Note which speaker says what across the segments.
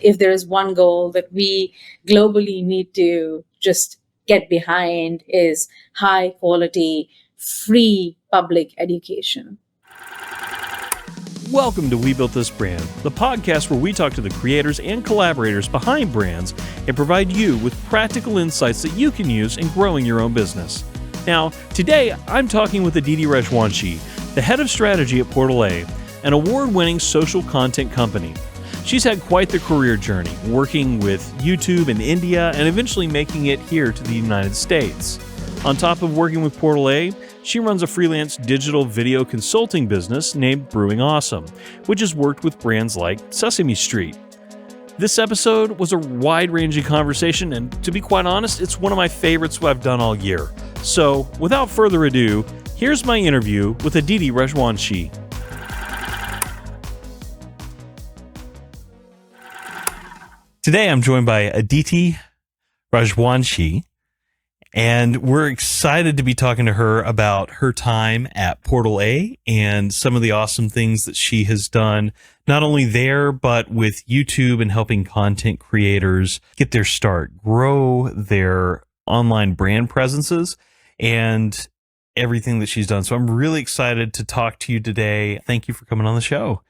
Speaker 1: If there is one goal that we globally need to just get behind is high quality, free public education.
Speaker 2: Welcome to We Built This Brand, the podcast where we talk to the creators and collaborators behind brands and provide you with practical insights that you can use in growing your own business. Now, today I'm talking with Aditi Rajvanshi, the head of strategy at Portal A, an award-winning social content company. She's had quite the career journey, working with YouTube in India and eventually making it here to the United States. On top of working with Portal A, she runs a freelance digital video consulting business named Brewing Awesome, which has worked with brands like Sesame Street. This episode was a wide-ranging conversation, and to be quite honest, it's one of my favorites I've done all year. So, without further ado, here's my interview with Aditi Rajvanshi. Today, I'm joined by Aditi Rajvanshi, and we're excited to be talking to her about her time at Portal A and some of the awesome things that she has done, not only there, but with YouTube and helping content creators get their start, grow their online brand presences, and everything that she's done. So I'm really excited to talk to you today. Thank you for coming on the show.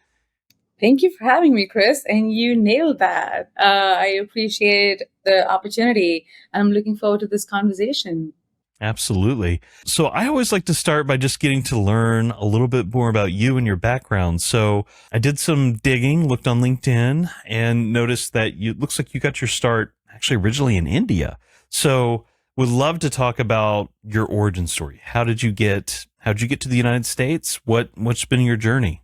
Speaker 1: Thank you for having me, Chris. And you nailed that. I appreciate the opportunity. I'm looking forward to this conversation.
Speaker 2: Absolutely. So I always like to start by just getting to learn a little bit more about you and your background. So I did some digging, looked on LinkedIn, and noticed that it looks like you got your start actually originally in India. So would love to talk about your origin story. How'd you get to the United States? What's been your journey?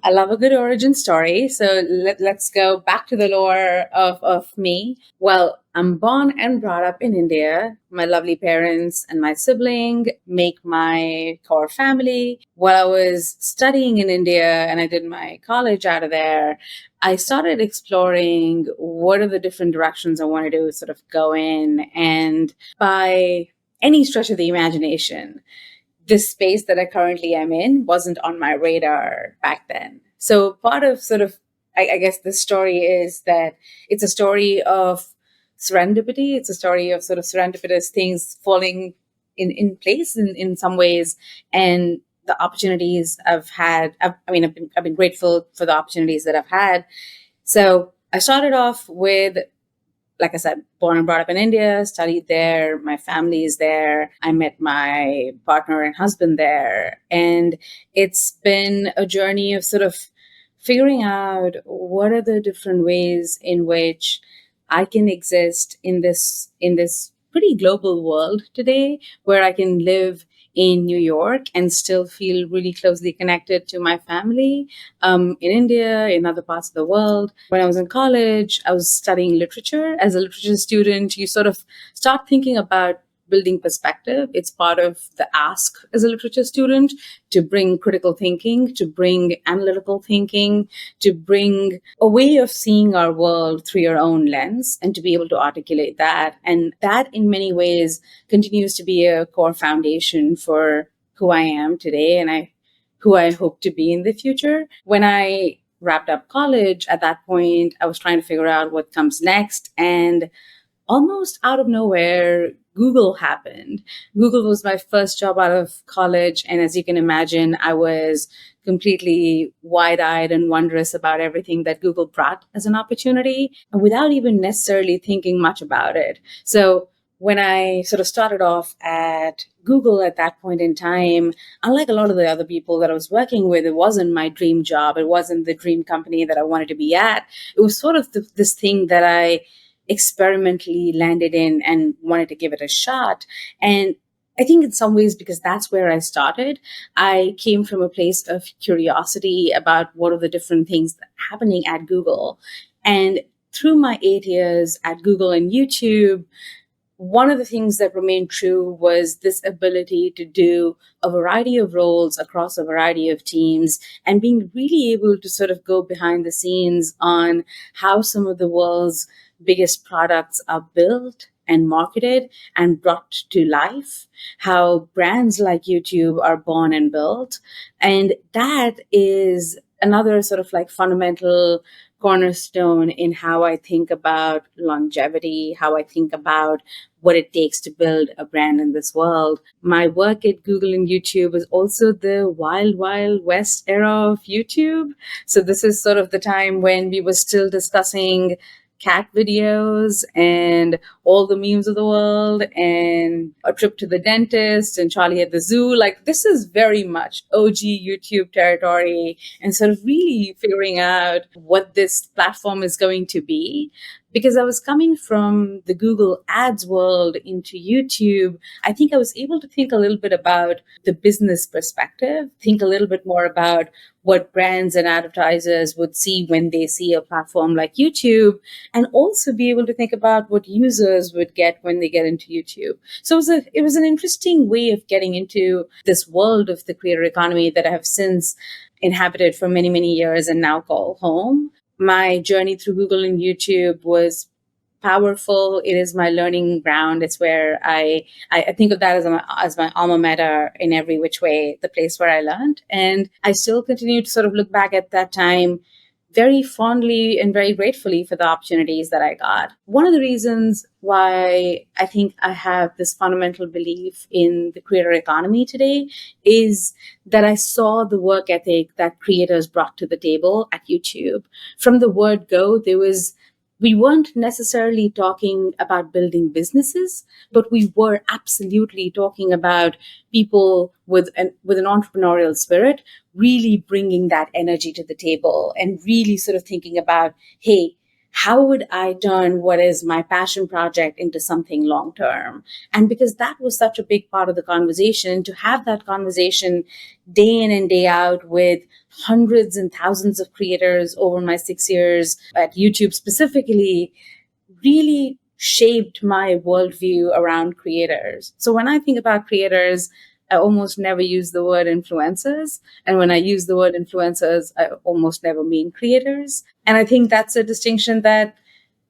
Speaker 1: I love a good origin story. So let's go back to the lore of me. Well, I'm born and brought up in India. My lovely parents and my sibling make my core family. While I was studying in India and I did my college out of there, I started exploring what are the different directions I wanted to sort of go in. And by any stretch of the imagination, this space that I currently am in wasn't on my radar back then. So part of sort of, I guess the story is that it's a story of serendipity. It's a story of sort of serendipitous things falling in place in some ways. And the opportunities I've had, I've been grateful for the opportunities that I've had. So I started off with, like I said, born and brought up in India, studied there. My family is there. I met my partner and husband there. And it's been a journey of sort of figuring out what are the different ways in which I can exist in this pretty global world today, where I can live in New York and still feel really closely connected to my family in India, in other parts of the world. When I was in college, I was studying literature. As a literature student, you sort of start thinking about building perspective. It's part of the ask as a literature student to bring critical thinking, to bring analytical thinking, to bring a way of seeing our world through your own lens and to be able to articulate that. And that in many ways continues to be a core foundation for who I am today and who I hope to be in the future. When I wrapped up college, at that point, I was trying to figure out what comes next. And almost out of nowhere, Google happened. Google was my first job out of college. And as you can imagine, I was completely wide-eyed and wondrous about everything that Google brought as an opportunity without even necessarily thinking much about it. So when I sort of started off at Google at that point in time, unlike a lot of the other people that I was working with, it wasn't my dream job. It wasn't the dream company that I wanted to be at. It was sort of this thing that I experimentally landed in and wanted to give it a shot. And I think in some ways, because that's where I started, I came from a place of curiosity about what are the different things that are happening at Google. And through my 8 years at Google and YouTube, one of the things that remained true was this ability to do a variety of roles across a variety of teams and being really able to sort of go behind the scenes on how some of the world's biggest products are built and marketed and brought to life, how brands like YouTube are born and built. And that is another sort of like fundamental cornerstone in how I think about longevity, how I think about what it takes to build a brand in this world. My work at Google and YouTube is also the wild, wild west era of YouTube. So this is sort of the time when we were still discussing cat videos and all the memes of the world and a trip to the dentist and Charlie at the zoo. Like, this is very much OG YouTube territory, and sort of really figuring out what this platform is going to be. Because I was coming from the Google Ads world into YouTube, I think I was able to think a little bit about the business perspective, think a little bit more about what brands and advertisers would see when they see a platform like YouTube, and also be able to think about what users would get when they get into YouTube. So it was an interesting way of getting into this world of the creator economy that I have since inhabited for many, many years and now call home. My journey through Google and YouTube was powerful. It is my learning ground. It's where I think of that as my alma mater in every which way, the place where I learned. And I still continue to sort of look back at that time very fondly and very gratefully for the opportunities that I got. One of the reasons why I think I have this fundamental belief in the creator economy today is that I saw the work ethic that creators brought to the table at YouTube. From the word go, we weren't necessarily talking about building businesses, but we were absolutely talking about people with an entrepreneurial spirit, really bringing that energy to the table and really sort of thinking about, hey, how would I turn what is my passion project into something long term? And because that was such a big part of the conversation, to have that conversation day in and day out with hundreds and thousands of creators over my 6 years at YouTube specifically, really shaped my worldview around creators. So when I think about creators, I almost never use the word influencers. And when I use the word influencers, I almost never mean creators. And I think that's a distinction that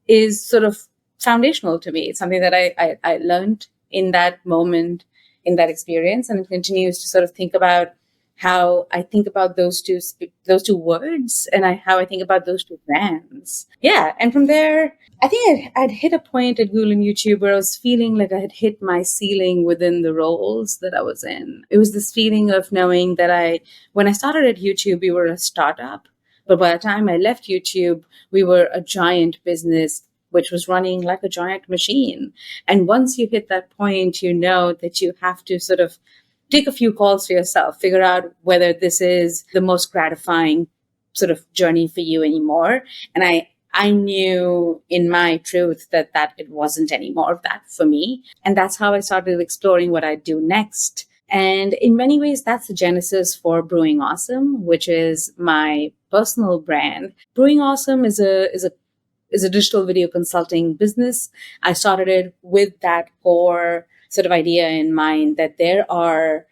Speaker 1: is sort of foundational to me. It's something that I learned in that moment, in that experience, and it continues to sort of think about how I think about those two words and how I think about those two brands. Yeah. And from there, I think I'd hit a point at Google and YouTube where I was feeling like I had hit my ceiling within the roles that I was in. It was this feeling of knowing that when I started at YouTube, we were a startup. But by the time I left YouTube, we were a giant business which was running like a giant machine. And once you hit that point, you know that you have to sort of take a few calls for yourself, figure out whether this is the most gratifying sort of journey for you anymore. And I knew in my truth that it wasn't any more of that for me. And that's how I started exploring what I'd do next. And in many ways, that's the genesis for Brewing Awesome, which is my personal brand. Brewing Awesome is a digital video consulting business. I started it with that core sort of idea in mind that there are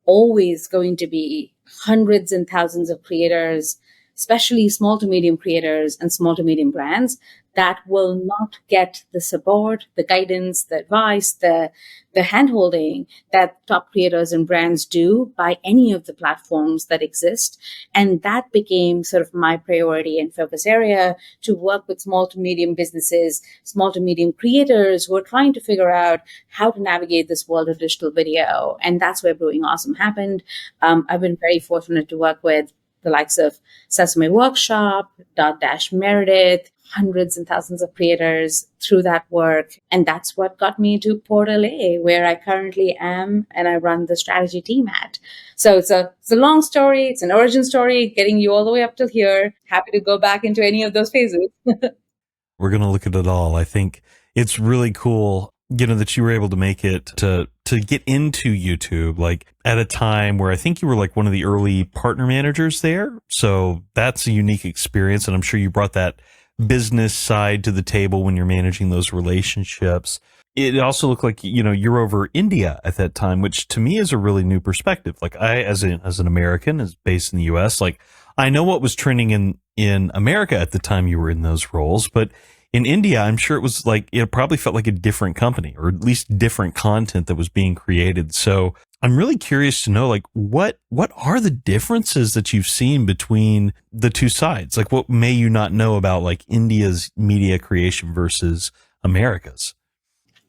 Speaker 1: always going to be hundreds and thousands of creators, especially small to medium creators and small to medium brands, that will not get the support, the guidance, the advice, the handholding that top creators and brands do by any of the platforms that exist. And that became sort of my priority and focus area, to work with small to medium businesses, small to medium creators who are trying to figure out how to navigate this world of digital video. And that's where Brewing Awesome happened. I've been very fortunate to work with the likes of Sesame Workshop, Dot Meredith, hundreds and thousands of creators through that work. And that's what got me to Portal A, where I currently am and I run the strategy team at. So it's a long story. It's an origin story, getting you all the way up till here. Happy to go back into any of those phases.
Speaker 2: We're going to look at it all. I think it's really cool, that you were able to make it to get into YouTube, like at a time where I think you were like one of the early partner managers there. So that's a unique experience. And I'm sure you brought that business side to the table when you're managing those relationships. It also looked like, you're over India at that time, which to me is a really new perspective. Like I, as an American, is based in the US, like I know what was trending in America at the time you were in those roles, but in India, I'm sure it probably felt like a different company, or at least different content that was being created. So I'm really curious to know, like, what are the differences that you've seen between the two sides? Like, what may you not know about like India's media creation versus America's?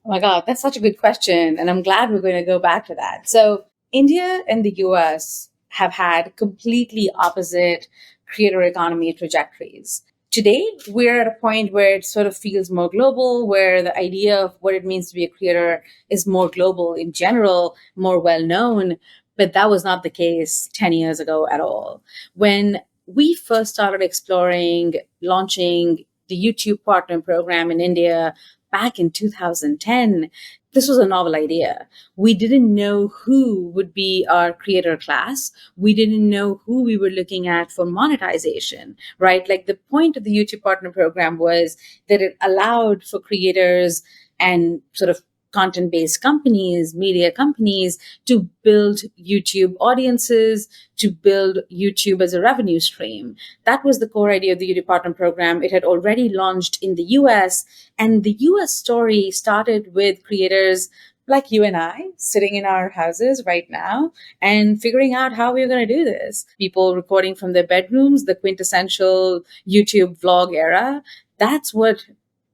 Speaker 1: Oh my God, that's such a good question. And I'm glad we're going to go back to that. So, India and the US have had completely opposite creator economy trajectories. Today, we're at a point where it sort of feels more global, where the idea of what it means to be a creator is more global in general, more well known. But that was not the case 10 years ago at all. When we first started exploring launching the YouTube Partner Program in India, back in 2010, this was a novel idea. We didn't know who would be our creator class. We didn't know who we were looking at for monetization, right? Like the point of the YouTube Partner Program was that it allowed for creators and sort of content based companies, media companies to build YouTube audiences, to build YouTube as a revenue stream. That was the core idea of the YouTube Partner Program. It had already launched in the US, and the US story started with creators like you and I sitting in our houses right now and figuring out how we are going to do this. People recording from their bedrooms, the quintessential YouTube vlog era. That's what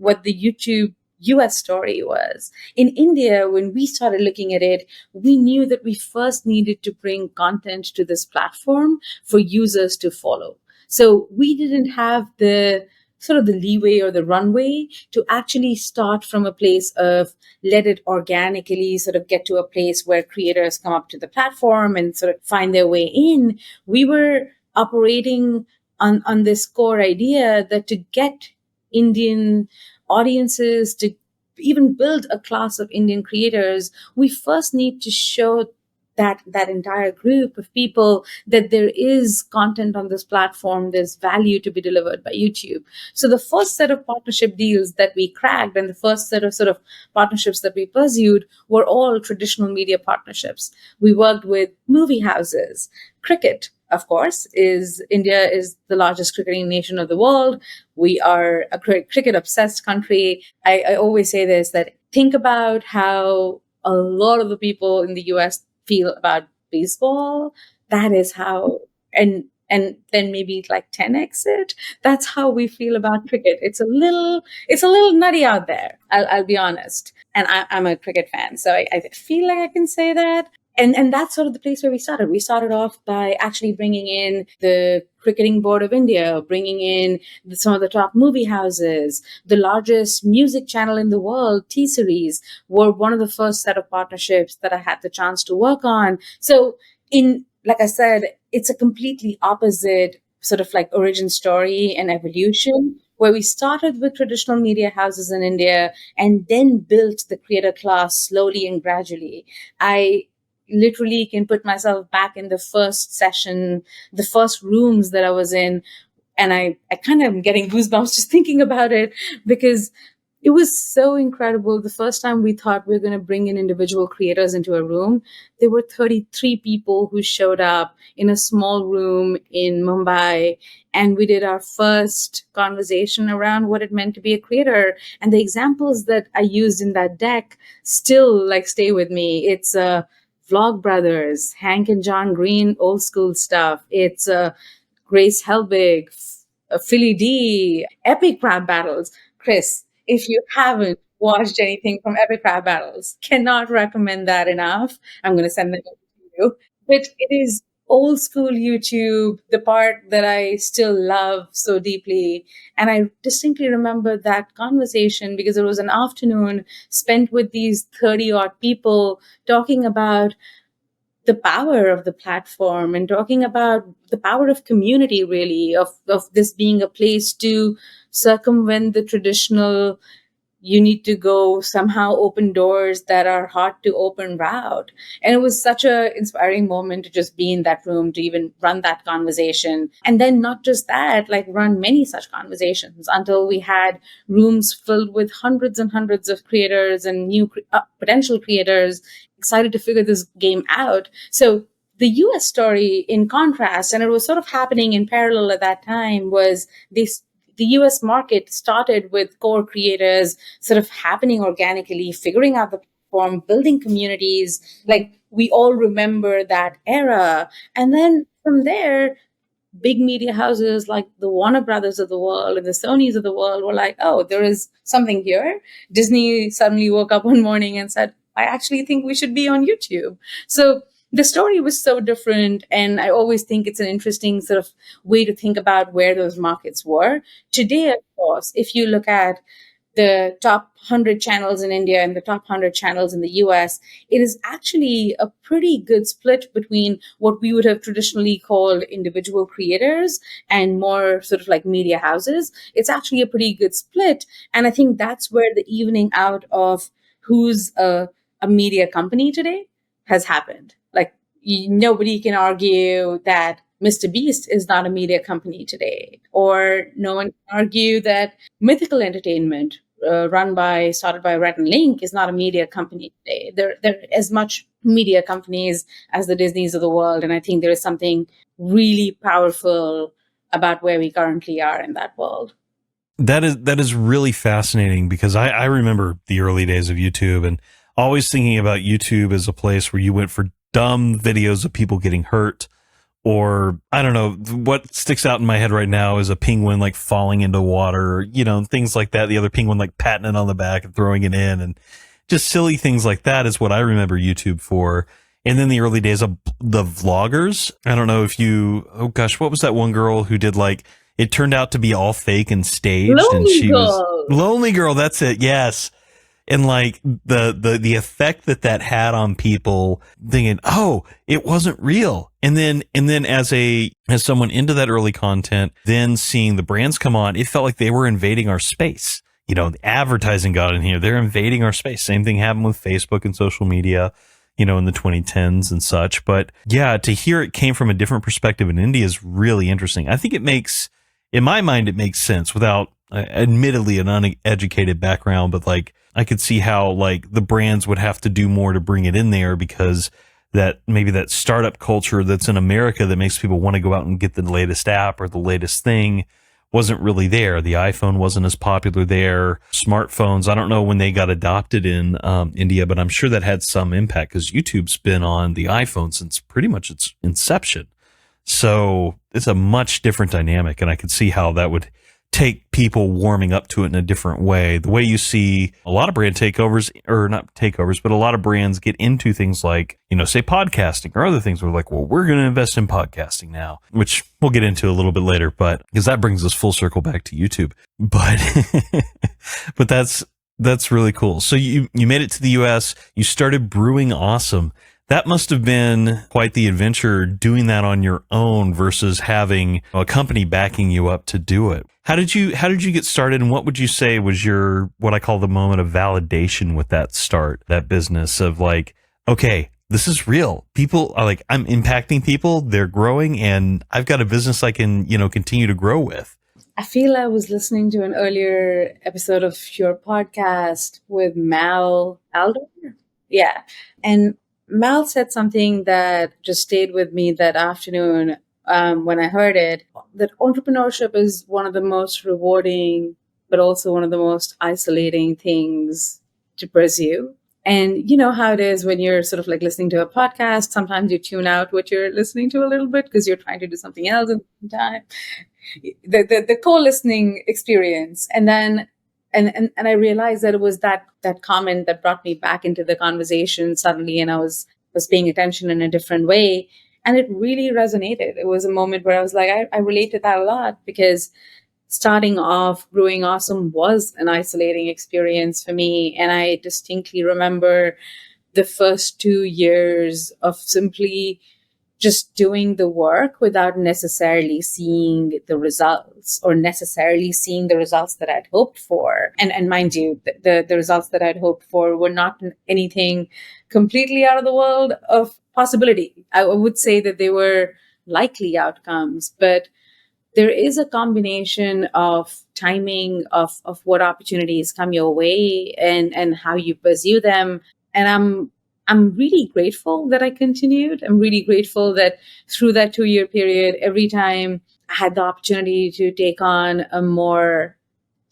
Speaker 1: the YouTube US story was. In India, when we started looking at it, we knew that we first needed to bring content to this platform for users to follow. So we didn't have the sort of the leeway or the runway to actually start from a place of let it organically sort of get to a place where creators come up to the platform and sort of find their way in. We were operating on this core idea that to get Indian audiences, to even build a class of Indian creators, we first need to show that entire group of people that there is content on this platform, there's value to be delivered by YouTube. So the first set of partnership deals that we cracked and the first set of sort of partnerships that we pursued were all traditional media partnerships. We worked with movie houses, cricket. Of course, is India is the largest cricketing nation of the world. We are a cricket obsessed country. I always say this, that think about how a lot of the people in the US feel about baseball. That is how, and then maybe like 10x it. That's how we feel about cricket. It's a little nutty out there. I'll be honest. And I'm a cricket fan, so I feel like I can say that. And that's sort of the place where we started. We started off by actually bringing in the Cricketing Board of India, bringing in some of the top movie houses, the largest music channel in the world, T-Series, were one of the first set of partnerships that I had the chance to work on. So like I said, it's a completely opposite sort of like origin story and evolution, where we started with traditional media houses in India and then built the creator class slowly and gradually. I literally can put myself back in the first session, the first rooms that I was in. And I kind of am getting goosebumps just thinking about it, because it was so incredible. The first time we thought we were going to bring in individual creators into a room, there were 33 people who showed up in a small room in Mumbai. And we did our first conversation around what it meant to be a creator. And the examples that I used in that deck still like stay with me. It's Vlog Brothers, Hank and John Green, old school stuff. It's Grace Helbig, Philly D, Epic Rap Battles. Chris, if you haven't watched anything from Epic Rap Battles, cannot recommend that enough. I'm going to send them over to you. But it is old school YouTube, the part that I still love so deeply. And I distinctly remember that conversation because it was an afternoon spent with these 30 odd people talking about the power of the platform and talking about the power of community, really, of this being a place to circumvent the traditional you need to go somehow open doors that are hard to open route. And it was such a inspiring moment to just be in that room, to even run that conversation. And then not just that, like run many such conversations until we had rooms filled with hundreds and hundreds of creators and new potential creators excited to figure this game out. So the US story, in contrast, and it was sort of happening in parallel at that time, was this the US market started with core creators sort of happening organically, figuring out the platform, building communities. Like we all remember that era. And then from there, big media houses like the Warner Brothers of the world and the Sonys of the world were like, oh, there is something here. Disney suddenly woke up one morning and said, I actually think we should be on YouTube. So the story was so different. And I always think it's an interesting sort of way to think about where those markets were. Today, of course, if you look at the top 100 channels in India and the top 100 channels in the US, it is actually a pretty good split between what we would have traditionally called individual creators and more sort of like media houses. It's actually a pretty good split. And I think that's where the evening out of who's a media company today has happened. Like nobody can argue that Mr. Beast is not a media company today, or no one can argue that Mythical Entertainment, started by Rhett and Link, is not a media company today. They're as much media companies as the Disneys of the world, and I think there is something really powerful about where we currently are in that world.
Speaker 2: That is really fascinating because I remember the early days of YouTube and always thinking about YouTube as a place where you went for dumb videos of people getting hurt. Or I don't know, what sticks out in my head right now is a penguin like falling into water, things like that. The other penguin like patting it on the back and throwing it in, and just silly things like that is what I remember YouTube for. And then the early days of the vloggers. I don't know if oh gosh, what was that one girl who did like, it turned out to be all fake and staged, and she was Lonely Girl. That's it. Yes. And like the effect that had on people thinking, oh, it wasn't real. And then as someone into that early content, then seeing the brands come on, it felt like they were invading our space. The advertising got in here. They're invading our space. Same thing happened with Facebook and social media, in the 2010s and such. But yeah, to hear it came from a different perspective in India is really interesting. I think in my mind, it makes sense without admittedly an uneducated background, but like, I could see how like the brands would have to do more to bring it in there because that maybe that startup culture that's in America that makes people want to go out and get the latest app or the latest thing wasn't really there. The iPhone wasn't as popular there. Smartphones, I don't know when they got adopted in India, but I'm sure that had some impact because YouTube's been on the iPhone since pretty much its inception. So it's a much different dynamic, and I could see how that would take people warming up to it in a different way. The way you see a lot of brand takeovers, or not takeovers, but a lot of brands get into things like, say podcasting or other things. We're like, well, we're going to invest in podcasting now, which we'll get into a little bit later, but because that brings us full circle back to YouTube. But, but that's really cool. So you made it to the US, you started Brewing Awesome. That must have been quite the adventure doing that on your own versus having a company backing you up to do it. How did you get started, and what would you say was your, what I call the moment of validation with that business of like, okay, this is real. People are like, I'm impacting people, they're growing, and I've got a business I can, continue to grow with.
Speaker 1: I feel I was listening to an earlier episode of your podcast with Mal Alder. Yeah. And Mal said something that just stayed with me that afternoon when I heard it, that entrepreneurship is one of the most rewarding, but also one of the most isolating things to pursue. And you know how it is when you're sort of like listening to a podcast, sometimes you tune out what you're listening to a little bit because you're trying to do something else at the same time. The co-listening experience. And then and I realized that it was that comment that brought me back into the conversation suddenly, and I was paying attention in a different way. And it really resonated. It was a moment where I was like, I relate to that a lot, because starting off Brewing Awesome was an isolating experience for me. And I distinctly remember the first 2 years of simply just doing the work without necessarily seeing the results, or necessarily seeing the results that I'd hoped for. And mind you, the results that I'd hoped for were not anything completely out of the world of possibility. I would say that they were likely outcomes, but there is a combination of timing of what opportunities come your way and how you pursue them. And I'm really grateful that I continued. I'm really grateful that through that 2-year period, every time I had the opportunity to take on a more,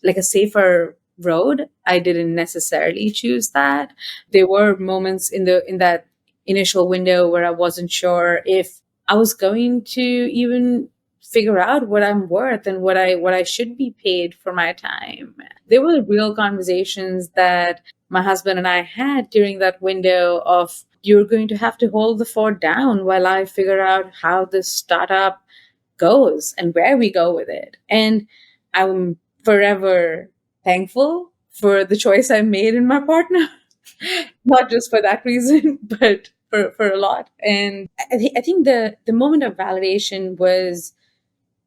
Speaker 1: like a safer road. I didn't necessarily choose that. There were moments in that initial window where I wasn't sure if I was going to even figure out what I'm worth and what I should be paid for my time. There were real conversations that my husband and I had during that window of, you're going to have to hold the fort down while I figure out how this startup goes and where we go with it. And I'm forever thankful for the choice I made in my partner, not just for that reason, but for a lot. And I think the moment of validation was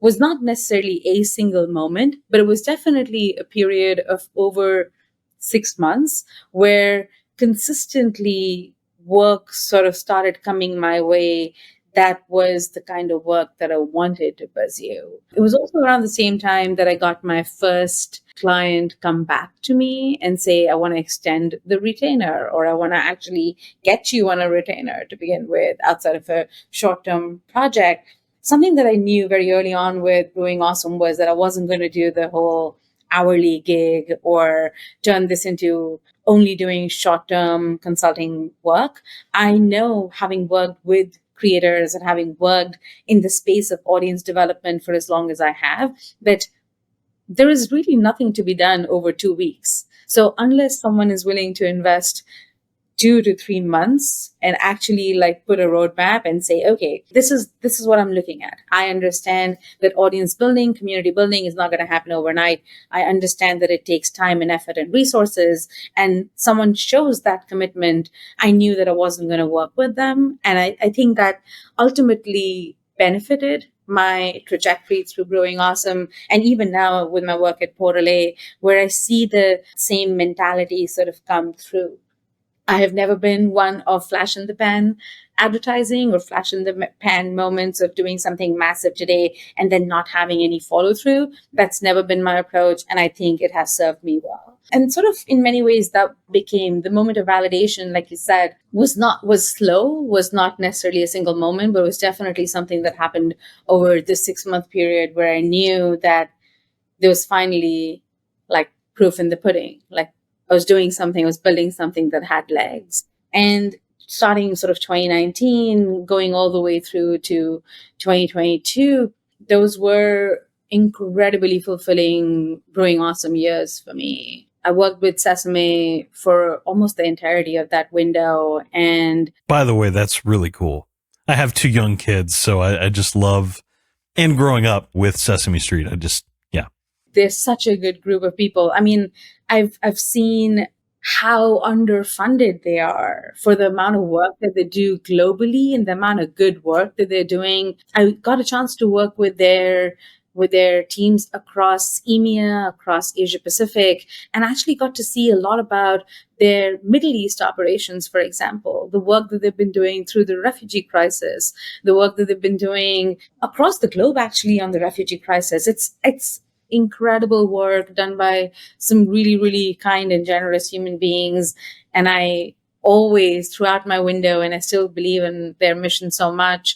Speaker 1: not necessarily a single moment, but it was definitely a period of over 6 months where consistently work sort of started coming my way. That was the kind of work that I wanted to pursue. It was also around the same time that I got my first client come back to me and say, I want to extend the retainer, or I want to actually get you on a retainer to begin with outside of a short term project. Something that I knew very early on with Brewing Awesome was that I wasn't going to do the whole hourly gig or turn this into only doing short term consulting work. I know, having worked with creators and having worked in the space of audience development for as long as I have, that there is really nothing to be done over 2 weeks. So unless someone is willing to invest 2 to 3 months and actually like put a roadmap and say, okay, this is what I'm looking at. I understand that audience building, community building is not going to happen overnight. I understand that it takes time and effort and resources. And someone shows that commitment, I knew that I wasn't going to work with them. And I think that ultimately benefited my trajectory through Brewing Awesome. And even now with my work at Portal A, where I see the same mentality sort of come through. I have never been one of flash in the pan advertising or flash in the pan moments of doing something massive today and then not having any follow through. That's never been my approach. And I think it has served me well. And sort of in many ways that became the moment of validation, like you said, was slow, was not necessarily a single moment, but it was definitely something that happened over this 6 month period where I knew that there was finally like proof in the pudding. Like, I was doing something, I was building something that had legs. And starting sort of 2019, going all the way through to 2022, those were incredibly fulfilling, Brewing Awesome years for me. I worked with Sesame for almost the entirety of that window. And
Speaker 2: by the way, that's really cool. I have 2 young kids, so I just love, and growing up with Sesame Street,
Speaker 1: they're such a good group of people. I mean, I've seen how underfunded they are for the amount of work that they do globally and the amount of good work that they're doing. I got a chance to work with their teams across EMEA, across Asia Pacific, and actually got to see a lot about their Middle East operations, for example, the work that they've been doing through the refugee crisis, the work that they've been doing across the globe, actually, on the refugee crisis. It's incredible work done by some really, really kind and generous human beings. And I always, throughout my window, and I still believe in their mission so much,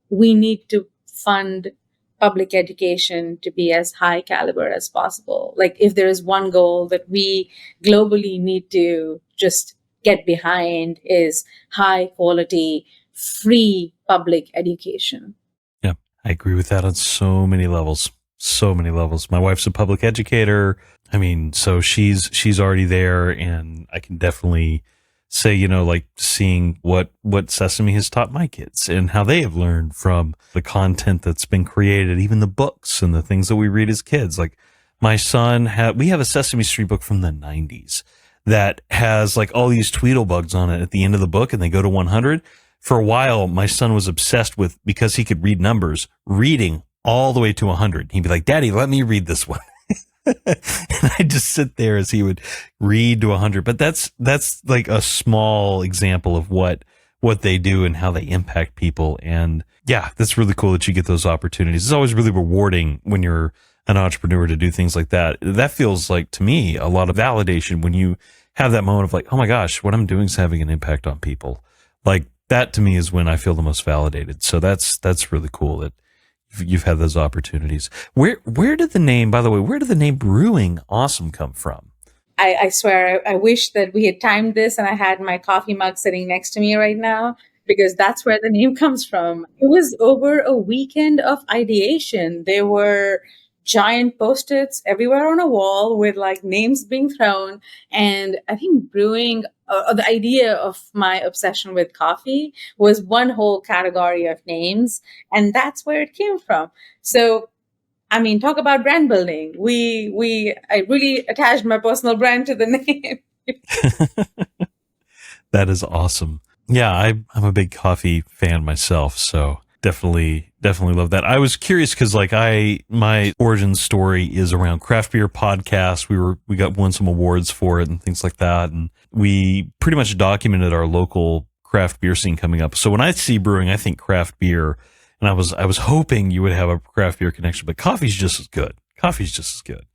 Speaker 1: we need to fund public education to be as high caliber as possible. Like, if there is one goal that we globally need to just get behind, is high quality, free public education.
Speaker 2: Yeah, I agree with that on so many levels. So many levels. My wife's a public educator. I mean, so she's already there, and I can definitely say, like seeing what Sesame has taught my kids and how they have learned from the content that's been created, even the books and the things that we read as kids. Like my son we have a Sesame Street book from the 90s that has like all these Tweedlebugs on it at the end of the book, and they go to 100. For a while, my son was obsessed with, because he could read numbers, reading all the way to 100. He'd be like, Daddy, let me read this one. And I'd just sit there as he would read to 100. But that's like a small example of what they do and how they impact people. And yeah, that's really cool that you get those opportunities. It's always really rewarding when you're an entrepreneur to do things like that. That feels like, to me, a lot of validation when you have that moment of like, oh my gosh, what I'm doing is having an impact on people. Like that, to me, is when I feel the most validated. So that's really cool that you've had those opportunities. Where did the name, by the way, where did the name Brewing Awesome come from?
Speaker 1: I swear, I wish that we had timed this and I had my coffee mug sitting next to me right now, because that's where the name comes from. It was over a weekend of ideation. There were giant post-its everywhere on a wall with like names being thrown. And I think the idea of my obsession with coffee was one whole category of names. And that's where it came from. So I mean, talk about brand building. I really attached my personal brand to the name.
Speaker 2: That is awesome. Yeah, I'm a big coffee fan myself, so definitely love that. I was curious because my origin story is around craft beer podcasts. We won some awards for it and things like that, and we pretty much documented our local craft beer scene coming up. So when I see brewing, I think craft beer, and I was hoping you would have a craft beer connection, but coffee's just as good. Coffee's just as good.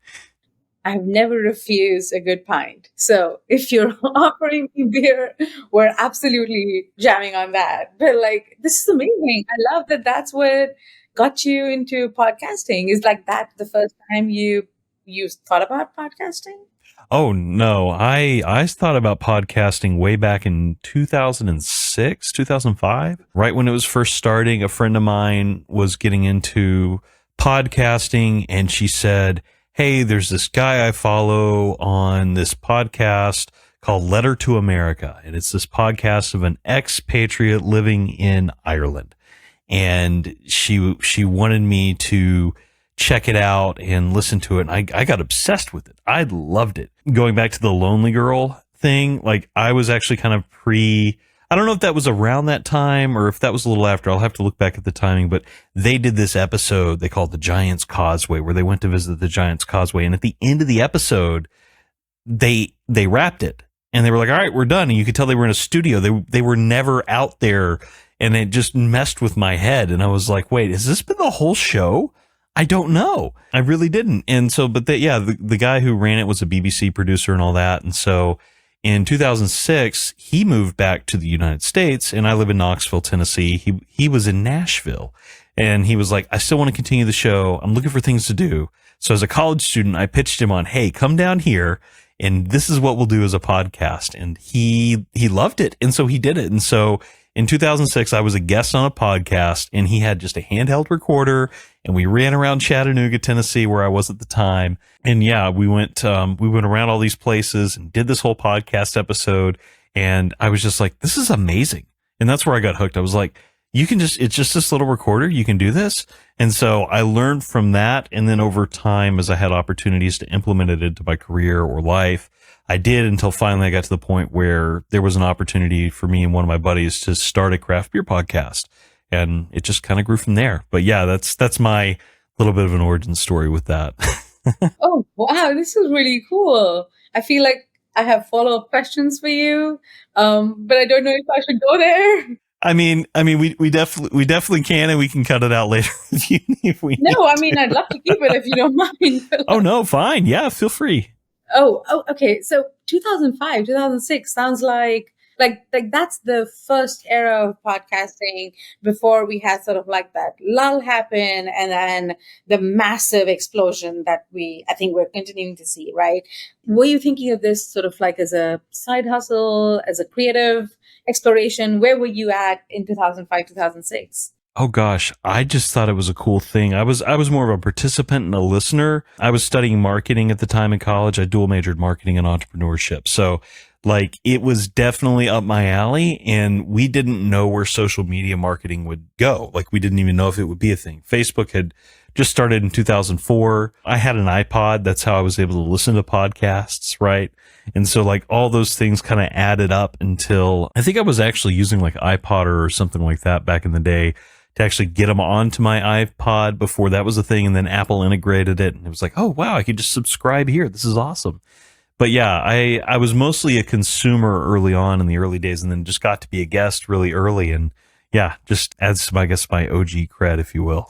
Speaker 1: I've never refused a good pint. So if you're offering me beer, we're absolutely jamming on that. But like, this is amazing. I love that that's what got you into podcasting. Is like that the first time you thought about podcasting?
Speaker 2: Oh no, I thought about podcasting way back in 2006, 2005, right when it was first starting. A friend of mine was getting into podcasting and she said, "Hey, there's this guy I follow on this podcast called Letter to America, and it's this podcast of an expatriate living in Ireland." And she wanted me to check it out and listen to it. And I got obsessed with it. I loved it. Going back to the Lonely Girl thing, like I was actually kind of I don't know if that was around that time or if that was a little after. I'll have to look back at the timing, but they did this episode they called The Giant's Causeway, where they went to visit the Giant's Causeway. And at the end of the episode, they wrapped it and they were like, "All right, we're done." And you could tell they were in a studio. They were never out there, and it just messed with my head. And I was like, wait, has this been the whole show? I don't know. I really didn't. And so, but the guy who ran it was a BBC producer and all that. And so in 2006, he moved back to the United States, and I live in Knoxville, Tennessee. He was in Nashville, and he was like, "I still want to continue the show. I'm looking for things to do." So as a college student, I pitched him on, "Hey, come down here, and this is what we'll do as a podcast." And he loved it. And so he did it. And so in 2006, I was a guest on a podcast, and he had just a handheld recorder, and we ran around Chattanooga, Tennessee, where I was at the time. And yeah, we went around all these places and did this whole podcast episode. And I was just like, this is amazing. And that's where I got hooked. I was like, it's just this little recorder. You can do this. And so I learned from that. And then over time, as I had opportunities to implement it into my career or life, I did, until finally I got to the point where there was an opportunity for me and one of my buddies to start a craft beer podcast. And it just kind of grew from there. But yeah, that's my little bit of an origin story with that.
Speaker 1: Oh, wow. This is really cool. I feel like I have follow-up questions for you. But I don't know if I should go there.
Speaker 2: I mean, we definitely can, and we can cut it out later if we
Speaker 1: No, I mean, I'd love to keep it if you don't mind.
Speaker 2: Oh no, fine. Yeah, feel free.
Speaker 1: Oh, okay. So 2005, 2006 sounds like that's the first era of podcasting before we had sort of like that lull happen and then the massive explosion that I think we're continuing to see, right? Were you thinking of this sort of like as a side hustle, as a creative exploration? Where were you at in 2005, 2006?
Speaker 2: Oh gosh, I just thought it was a cool thing. I was more of a participant and a listener. I was studying marketing at the time in college. I dual majored marketing and entrepreneurship. So like it was definitely up my alley, and we didn't know where social media marketing would go. Like we didn't even know if it would be a thing. Facebook had just started in 2004. I had an iPod. That's how I was able to listen to podcasts, right? And so like all those things kind of added up until I think I was actually using like iPodder or something like that back in the day to actually get them onto my iPod before that was a thing. And then Apple integrated it, and it was like, oh wow, I could just subscribe here. This is awesome. But yeah, I was mostly a consumer early on in the early days, and then just got to be a guest really early. And yeah, just adds to, I guess, my OG cred, if you will.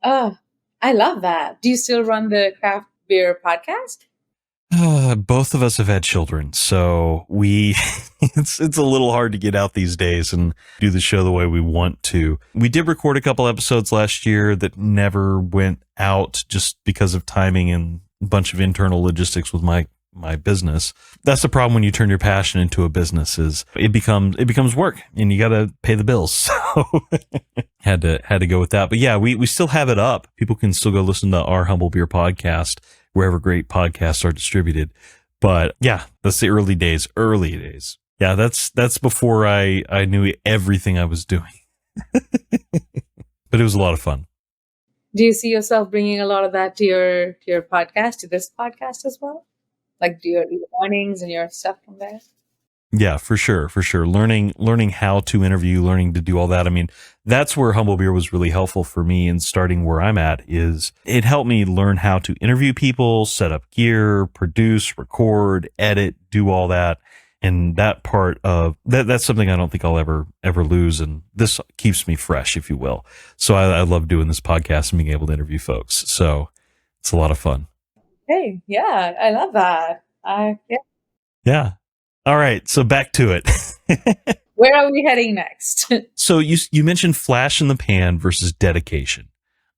Speaker 1: Oh, I love that. Do you still run the craft beer podcast?
Speaker 2: Both of us have had children, so it's a little hard to get out these days and do the show the way we want to. We did record a couple episodes last year that never went out just because of timing and bunch of internal logistics with my business. That's the problem when you turn your passion into a business, is it becomes work and you got to pay the bills. So had to go with that. But yeah, we still have it up. People can still go listen to our Humble Beer podcast wherever great podcasts are distributed. But yeah, that's the early days. Yeah, that's before I knew everything I was doing. But it was a lot of fun.
Speaker 1: Do you see yourself bringing a lot of that to your podcast, to this podcast as well? Like, do your learnings and your stuff from there?
Speaker 2: Yeah, for sure. Learning how to interview, learning to do all that. I mean, that's where Humble Beer was really helpful for me in starting where I'm at. Is it helped me learn how to interview people, set up gear, produce, record, edit, do all that. And that part of that's something I don't think I'll ever lose. And this keeps me fresh, if you will. So I love doing this podcast and being able to interview folks. So it's a lot of fun.
Speaker 1: Hey, yeah, I love that. Yeah.
Speaker 2: Yeah. All right. So back to it.
Speaker 1: Where are we heading next?
Speaker 2: So you mentioned flash in the pan versus dedication.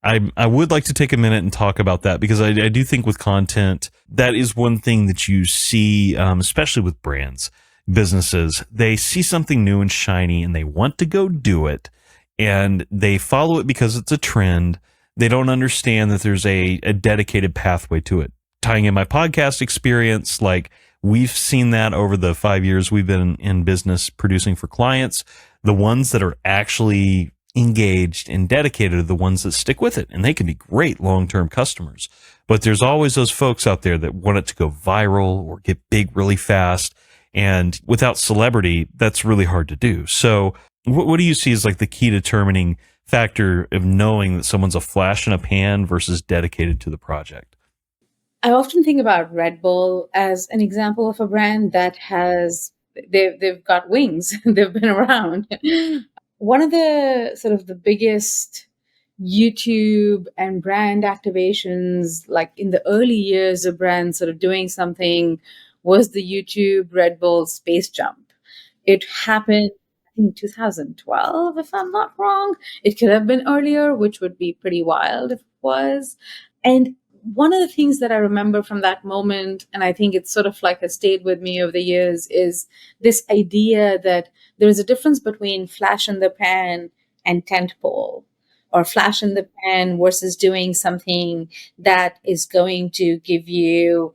Speaker 2: I would like to take a minute and talk about that, because I do think with content, that is one thing that you see, especially with brands, businesses. They see something new and shiny and they want to go do it, and they follow it because it's a trend. They don't understand that there's a dedicated pathway to it. Tying in my podcast experience, like, we've seen that over the 5 years we've been in business producing for clients. The ones that are actually engaged and dedicated are the ones that stick with it, and they can be great long-term customers. But there's always those folks out there that want it to go viral or get big really fast, and without celebrity, that's really hard to do. So what do you see as like the key determining factor of knowing that someone's a flash in a pan versus dedicated to the project?
Speaker 1: I often think about Red Bull as an example of a brand that they've got wings. They've been around. One of the sort of the biggest YouTube and brand activations, like in the early years of brands sort of doing something, was the YouTube Red Bull Space Jump. It happened in 2012, if I'm not wrong. It could have been earlier, which would be pretty wild if it was. And one of the things that I remember from that moment, and I think it's sort of like has stayed with me over the years, is this idea that there's a difference between flash in the pan and tentpole, or flash in the pan versus doing something that is going to give you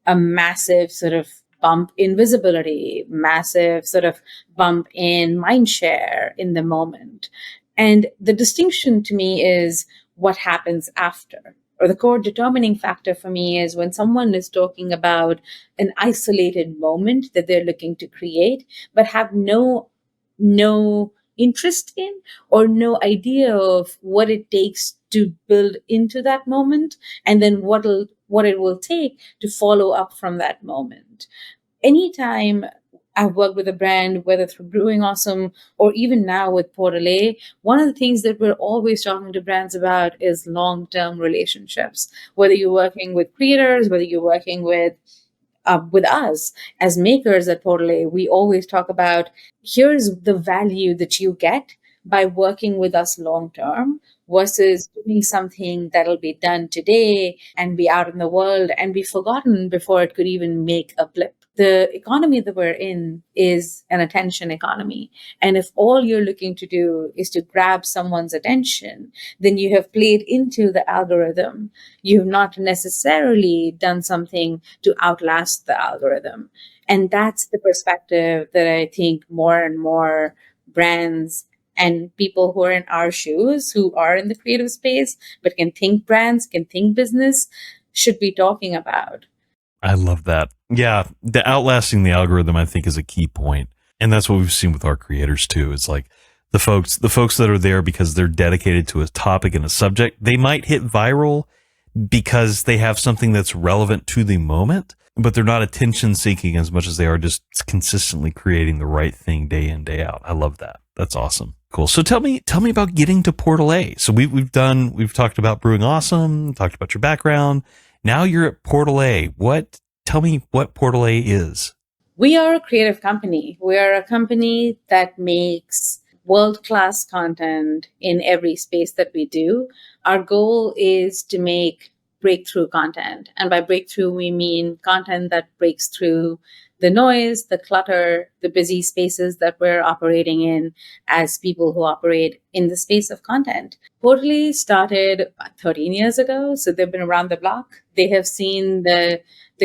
Speaker 1: a massive sort of bump in visibility, massive sort of bump in mind share in the moment. And the distinction to me is what happens after. Or the core determining factor for me is when someone is talking about an isolated moment that they're looking to create, but have no interest in or no idea of what it takes to build into that moment, and then what it will take to follow up from that moment. Anytime I've worked with a brand, whether through Brewing Awesome or even now with Portal A, one of the things that we're always talking to brands about is long-term relationships. Whether you're working with creators, whether you're working with us as makers at Portal A, we always talk about, here's the value that you get by working with us long term versus doing something that'll be done today and be out in the world and be forgotten before it could even make a blip. The economy that we're in is an attention economy. And if all you're looking to do is to grab someone's attention, then you have played into the algorithm. You've not necessarily done something to outlast the algorithm. And that's the perspective that I think more and more brands and people who are in our shoes, who are in the creative space, but can think brands, can think business, should be talking about.
Speaker 2: I love that. Yeah, the outlasting the algorithm, I think, is a key point. And that's what we've seen with our creators too. It's like the folks that are there because they're dedicated to a topic and a subject. They might hit viral because they have something that's relevant to the moment, but they're not attention seeking as much as they are just consistently creating the right thing day in, day out. I love that. That's awesome. Cool. So tell me about getting to Portal A. So we've talked about Brewing Awesome, talked about your background. Now you're at Portal A. Tell me what Portal A is.
Speaker 1: We are a creative company. We are a company that makes world-class content in every space that we do. Our goal is to make breakthrough content. And by breakthrough, we mean content that breaks through the noise, the clutter, the busy spaces that we're operating in as people who operate in the space of content. Portally started 13 years ago, so they've been around the block. They have seen the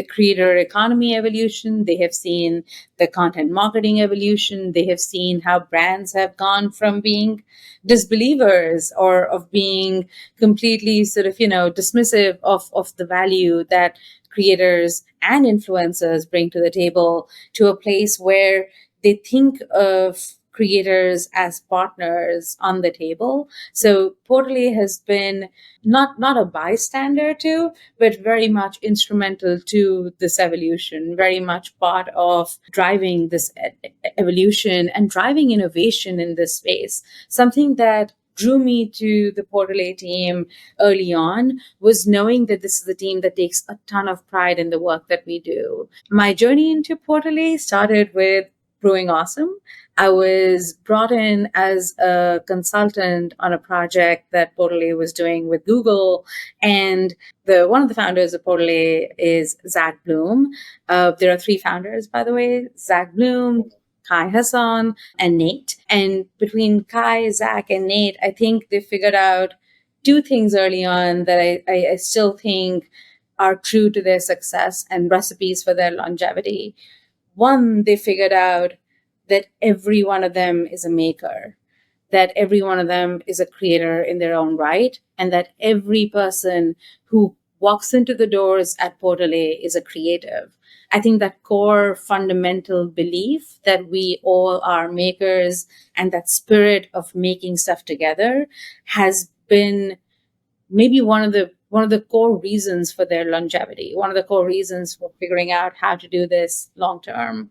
Speaker 1: creator economy evolution. They have seen the content marketing evolution. They have seen how brands have gone from being disbelievers or of being completely sort of, dismissive of the value that creators and influencers bring to the table to a place where they think of creators as partners on the table. So Portally has been not a bystander to, but very much instrumental to this evolution, very much part of driving this evolution and driving innovation in this space. Something that drew me to the Portal A team early on was knowing that this is a team that takes a ton of pride in the work that we do. My journey into Portal A started with Brewing Awesome. I was brought in as a consultant on a project that Portal A was doing with Google, and one of the founders of Portal A is Zach Bloom. There are three founders, by the way: Zach Bloom, Kai Hassan, and Nate. And between Kai, Zach, and Nate, I think they figured out two things early on that I still think are true to their success and recipes for their longevity. One, they figured out that every one of them is a maker, that every one of them is a creator in their own right, and that every person who walks into the doors at Portal A is a creative. I think that core fundamental belief that we all are makers and that spirit of making stuff together has been maybe one of the core reasons for their longevity, one of the core reasons for figuring out how to do this long term.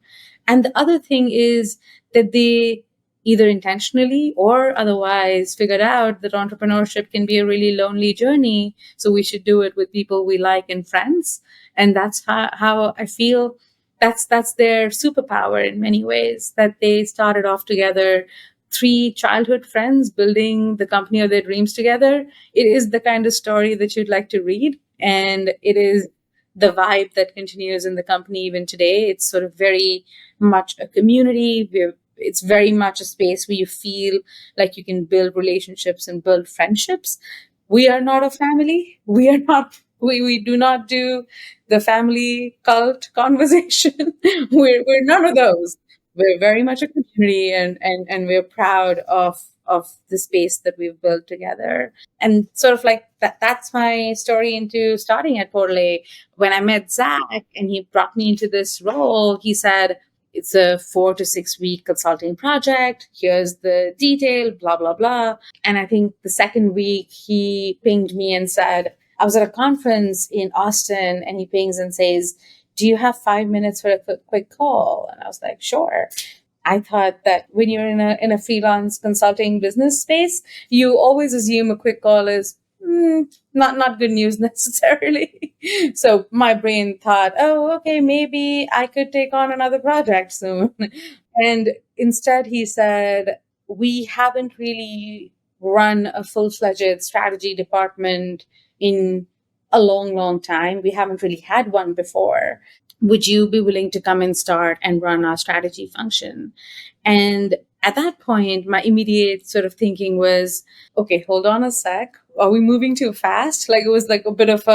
Speaker 1: And the other thing is that they either intentionally or otherwise figured out that entrepreneurship can be a really lonely journey. So we should do it with people we like and friends. And that's how I feel that's their superpower in many ways, that they started off together, three childhood friends building the company of their dreams together. It is the kind of story that you'd like to read. And it is the vibe that continues in the company even today. It's sort of very much a community. It's very much a space where you feel like you can build relationships and build friendships. We are not a family. We do not do the family cult conversation. We're none of those. We're very much a community, and we're proud of the space that we've built together. And sort of like that's my story into starting at Portal A. When I met Zach and he brought me into this role, he said, it's a 4 to 6 week consulting project. Here's the detail, blah, blah, blah. And I think the second week he pinged me and said, I was at a conference in Austin, and he pings and says, do you have 5 minutes for a quick call? And I was like, sure. I thought that when you're in a freelance consulting business space, you always assume a quick call is not good news necessarily. So my brain thought, oh, okay, maybe I could take on another project soon. And instead he said, we haven't really run a full-fledged strategy department in a long, long time. We haven't really had one before. Would you be willing to come and start and run our strategy function? And at that point, my immediate sort of thinking was, okay, hold on a sec. Are we moving too fast? Like, it was like a bit of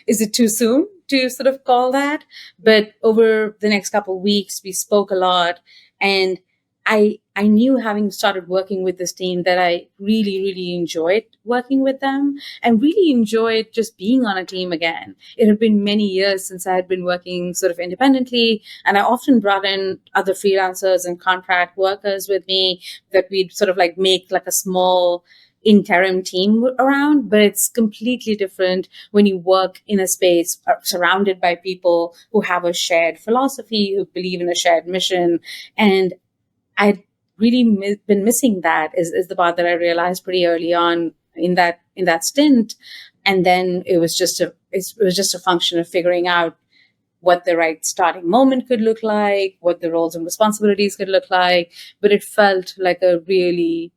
Speaker 1: is it too soon to sort of call that? But over the next couple of weeks, we spoke a lot. And I knew, having started working with this team, that I really, really enjoyed working with them and really enjoyed just being on a team again. It had been many years since I had been working sort of independently, and I often brought in other freelancers and contract workers with me that we'd sort of like make like a small interim team around. But it's completely different when you work in a space surrounded by people who have a shared philosophy, who believe in a shared mission. And I'd really been missing that is the part that I realized pretty early on in that stint. And then it was just a function of figuring out what the right starting moment could look like, what the roles and responsibilities could look like. But it felt like a really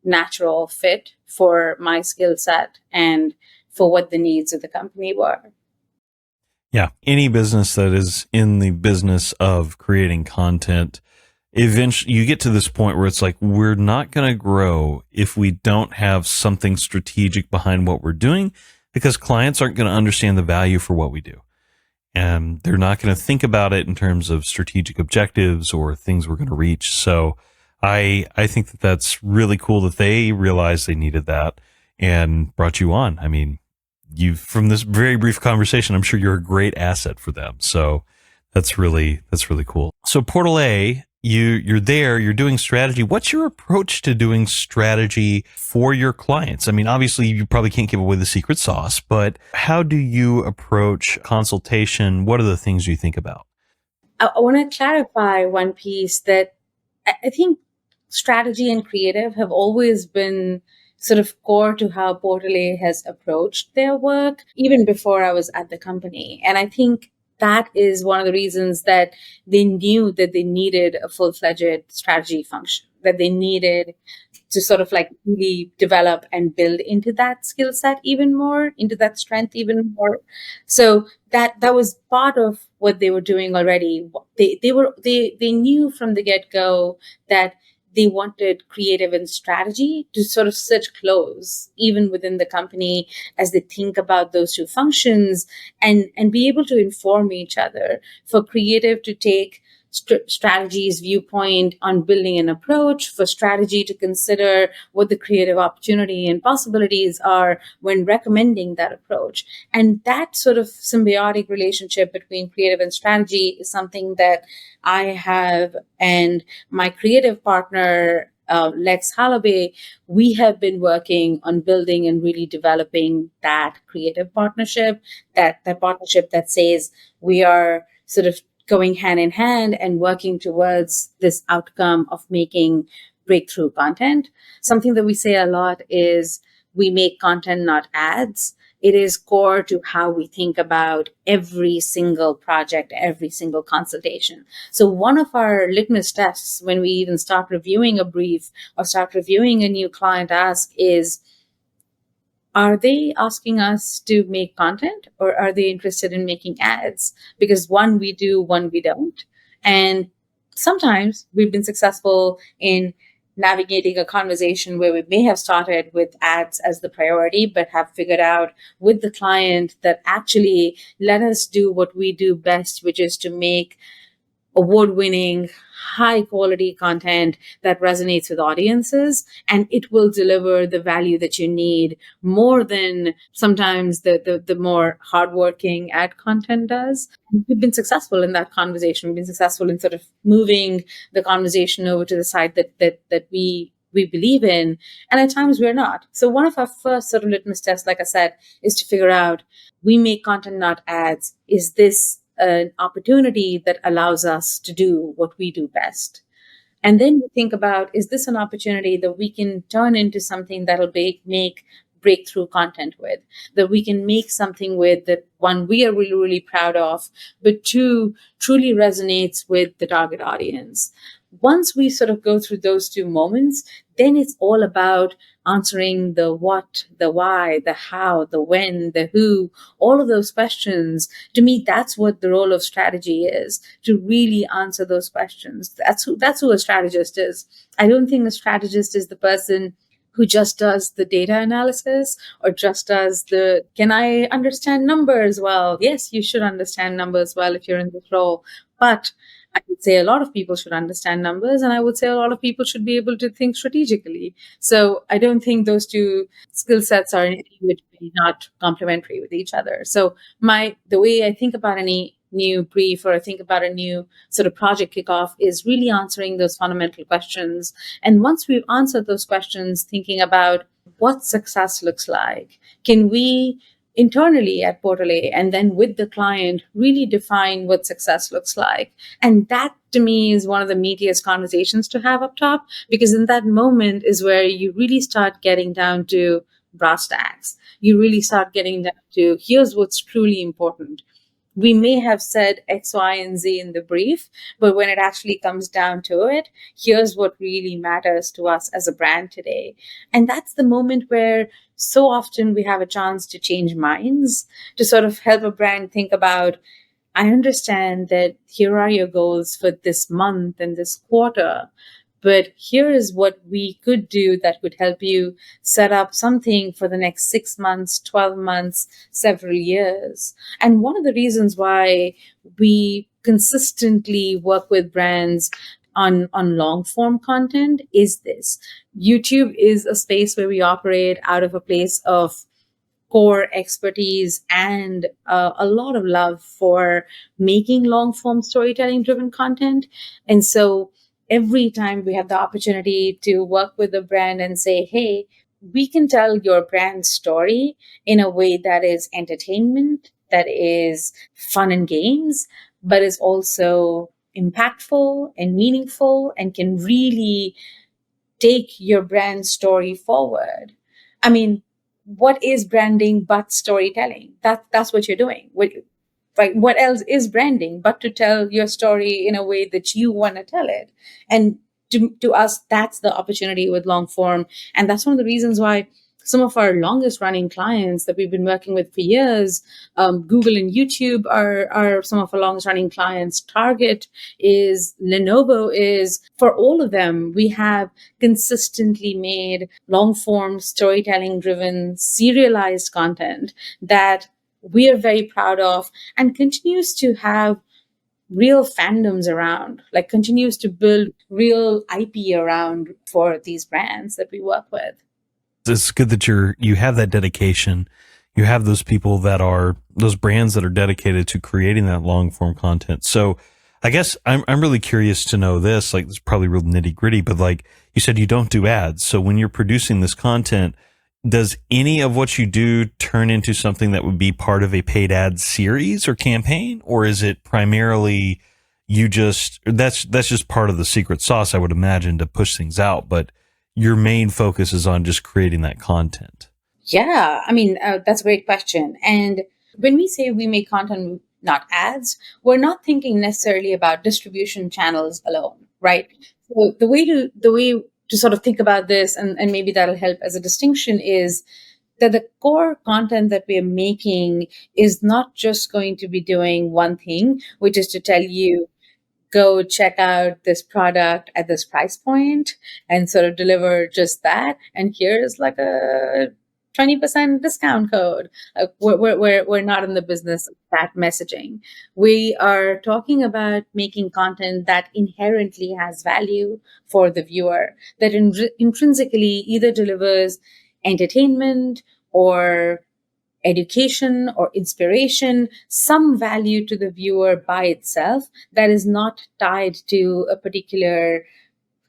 Speaker 1: natural fit for my skill set and for what the needs of the company were.
Speaker 2: Yeah. Any business that is in the business of creating content, eventually you get to this point where it's like, we're not going to grow if we don't have something strategic behind what we're doing, because clients aren't going to understand the value for what we do. And they're not going to think about it in terms of strategic objectives or things we're going to reach. So I think that that's really cool that they realized they needed that and brought you on. I mean, you, from this very brief conversation, I'm sure you're a great asset for them. So that's really cool. So Portal A, you're there, you're doing strategy. What's your approach to doing strategy for your clients? I mean, obviously you probably can't give away the secret sauce, but how do you approach consultation? What are the things you think about?
Speaker 1: I want to clarify one piece that I think strategy and creative have always been sort of core to how Portal A has approached their work, even before I was at the company. And I think that is one of the reasons that they knew that they needed a full-fledged strategy function, that they needed to sort of like really develop and build into that skill set even more, into that strength even more. So that was part of what they were doing already. They knew from the get-go that they wanted creative and strategy to sort of sit close, even within the company, as they think about those two functions and be able to inform each other. For creative to take strategy's viewpoint on building an approach, for strategy to consider what the creative opportunity and possibilities are when recommending that approach. And that sort of symbiotic relationship between creative and strategy is something that I have, and my creative partner, Lex Holloway, we have been working on building and really developing that creative partnership, that partnership that says we are sort of going hand in hand and working towards this outcome of making breakthrough content. Something that we say a lot is we make content, not ads. It is core to how we think about every single project, every single consultation. So one of our litmus tests when we even start reviewing a brief or start reviewing a new client ask is, are they asking us to make content, or are they interested in making ads? Because one we do, one we don't. And sometimes we've been successful in navigating a conversation where we may have started with ads as the priority, but have figured out with the client that actually let us do what we do best, which is to make award-winning, high-quality content that resonates with audiences, and it will deliver the value that you need more than sometimes the more hardworking ad content does. We've been successful in that conversation. We've been successful in sort of moving the conversation over to the side that we believe in, and at times we're not. So one of our first sort of litmus tests, like I said, is to figure out, we make content, not ads. Is this an opportunity that allows us to do what we do best? And then you think about, is this an opportunity that we can turn into something that'll make breakthrough content with, that we can make something with, that one, we are really, really proud of, but two, truly resonates with the target audience. Once we sort of go through those two moments, then it's all about answering the what, the why, the how, the when, the who, all of those questions. To me, that's what the role of strategy is, to really answer those questions. That's who a strategist is. I don't think a strategist is the person who just does the data analysis or just does the, can I understand numbers well? Yes, you should understand numbers well if you're in this role. But I would say a lot of people should understand numbers, and I would say a lot of people should be able to think strategically. So I don't think those two skill sets are in any way not complementary with each other. So the way I think about any new brief, or I think about a new sort of project kickoff, is really answering those fundamental questions. And once we've answered those questions, thinking about what success looks like, can we internally at Portal A and then with the client really define what success looks like? And that to me is one of the meatiest conversations to have up top, because in that moment is where you really start getting down to brass tacks. You really start getting down to, here's what's truly important. we may have said X, Y, and Z in the brief, but when it actually comes down to it, here's what really matters to us as a brand today. And that's the moment where so often we have a chance to change minds, to sort of help a brand think about, I understand that here are your goals for this month and this quarter, but here is what we could do that could help you set up something for the next 6 months, 12 months, several years. And one of the reasons why we consistently work with brands on long form content is this. YouTube is a space where we operate out of a place of core expertise and a lot of love for making long form storytelling driven content. And so every time we have the opportunity to work with a brand and say, hey, we can tell your brand story in a way that is entertainment, that is fun and games, but is also impactful and meaningful and can really take your brand story forward. I mean, what is branding but storytelling? That's what you're doing. Like, what else is branding but to tell your story in a way that you want to tell it? And to us, that's the opportunity with long form. And that's one of the reasons why some of our longest running clients that we've been working with for years, Google and YouTube are some of our longest running clients. Target is, Lenovo is. For all of them, we have consistently made long form storytelling driven serialized content that we are very proud of and continues to have real fandoms around, like continues to build real IP around for these brands that we work with.
Speaker 2: It's good that you have that dedication. You have those people that are those brands that are dedicated to creating that long form content. So I guess I'm really curious to know this, like it's probably real nitty gritty, but like you said, you don't do ads. So when you're producing this content, does any of what you do turn into something that would be part of a paid ad series or campaign? Or is it primarily that's just part of the secret sauce, I would imagine, to push things out, but your main focus is on just creating that content?
Speaker 1: Yeah, I mean, that's a great question. And when we say we make content, not ads, we're not thinking necessarily about distribution channels alone, right? So the way to sort of think about this, and maybe that'll help as a distinction, is that the core content that we're making is not just going to be doing one thing, which is to tell you, go check out this product at this price point and sort of deliver just that. And here's like a 20% discount code. We're not in the business of that messaging. We are talking about making content that inherently has value for the viewer, that intrinsically either delivers entertainment or education or inspiration, some value to the viewer by itself that is not tied to a particular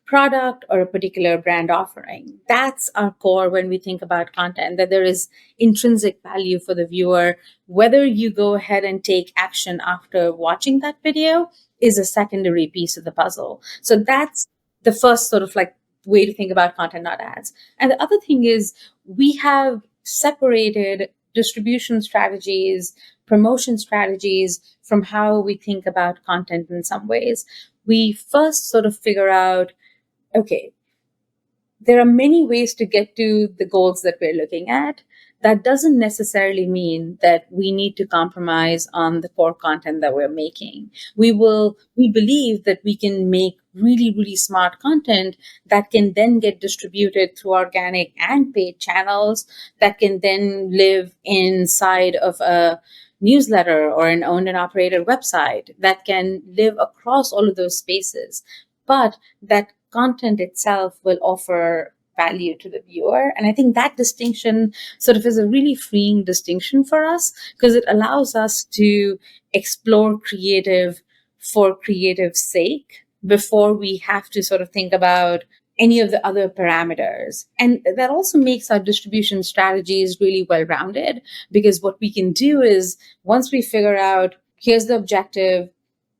Speaker 1: product or a particular brand offering. That's our core when we think about content, that there is intrinsic value for the viewer. Whether you go ahead and take action after watching that video is a secondary piece of the puzzle. So that's the first sort of like way to think about content, not ads. And the other thing is, we have separated distribution strategies, promotion strategies from how we think about content in some ways. We first sort of figure out, okay, there are many ways to get to the goals that we're looking at. That doesn't necessarily mean that we need to compromise on the core content that we're making. We believe that we can make really, really smart content that can then get distributed through organic and paid channels, that can then live inside of a newsletter or an owned and operated website, that can live across all of those spaces. But that content itself will offer value to the viewer. And I think that distinction sort of is a really freeing distinction for us, because it allows us to explore creative for creative's sake before we have to sort of think about any of the other parameters. And that also makes our distribution strategies really well rounded, because what we can do is, once we figure out, here's the objective,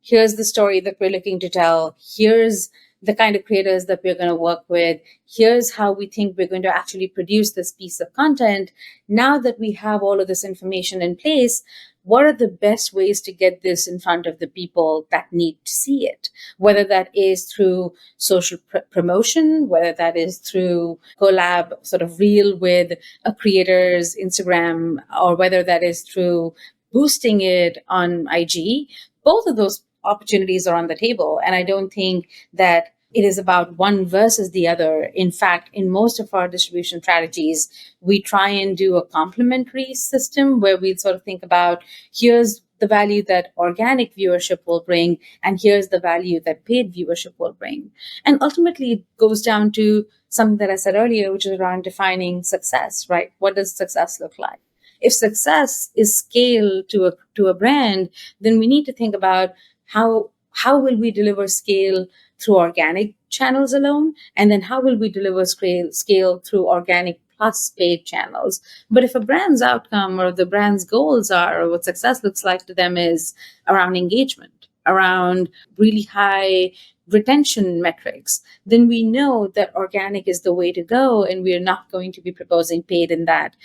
Speaker 1: here's the story that we're looking to tell, here's the kind of creators that we're going to work with, here's how we think we're going to actually produce this piece of content. Now that we have all of this information in place, what are the best ways to get this in front of the people that need to see it? Whether that is through social promotion, whether that is through collab sort of reel with a creator's Instagram, or whether that is through boosting it on IG, both of those opportunities are on the table. And I don't think that it is about one versus the other. In fact, in most of our distribution strategies, we try and do a complementary system where we sort of think about, here's the value that organic viewership will bring, and here's the value that paid viewership will bring. And ultimately, it goes down to something that I said earlier, which is around defining success, right? What does success look like? If success is scale to a brand, then we need to think about how will we deliver scale through organic channels alone, and then how will we deliver scale through organic plus paid channels. But if a brand's outcome or the brand's goals are, or what success looks like to them is around engagement, around really high retention metrics, then we know that organic is the way to go, and we are not going to be proposing paid in that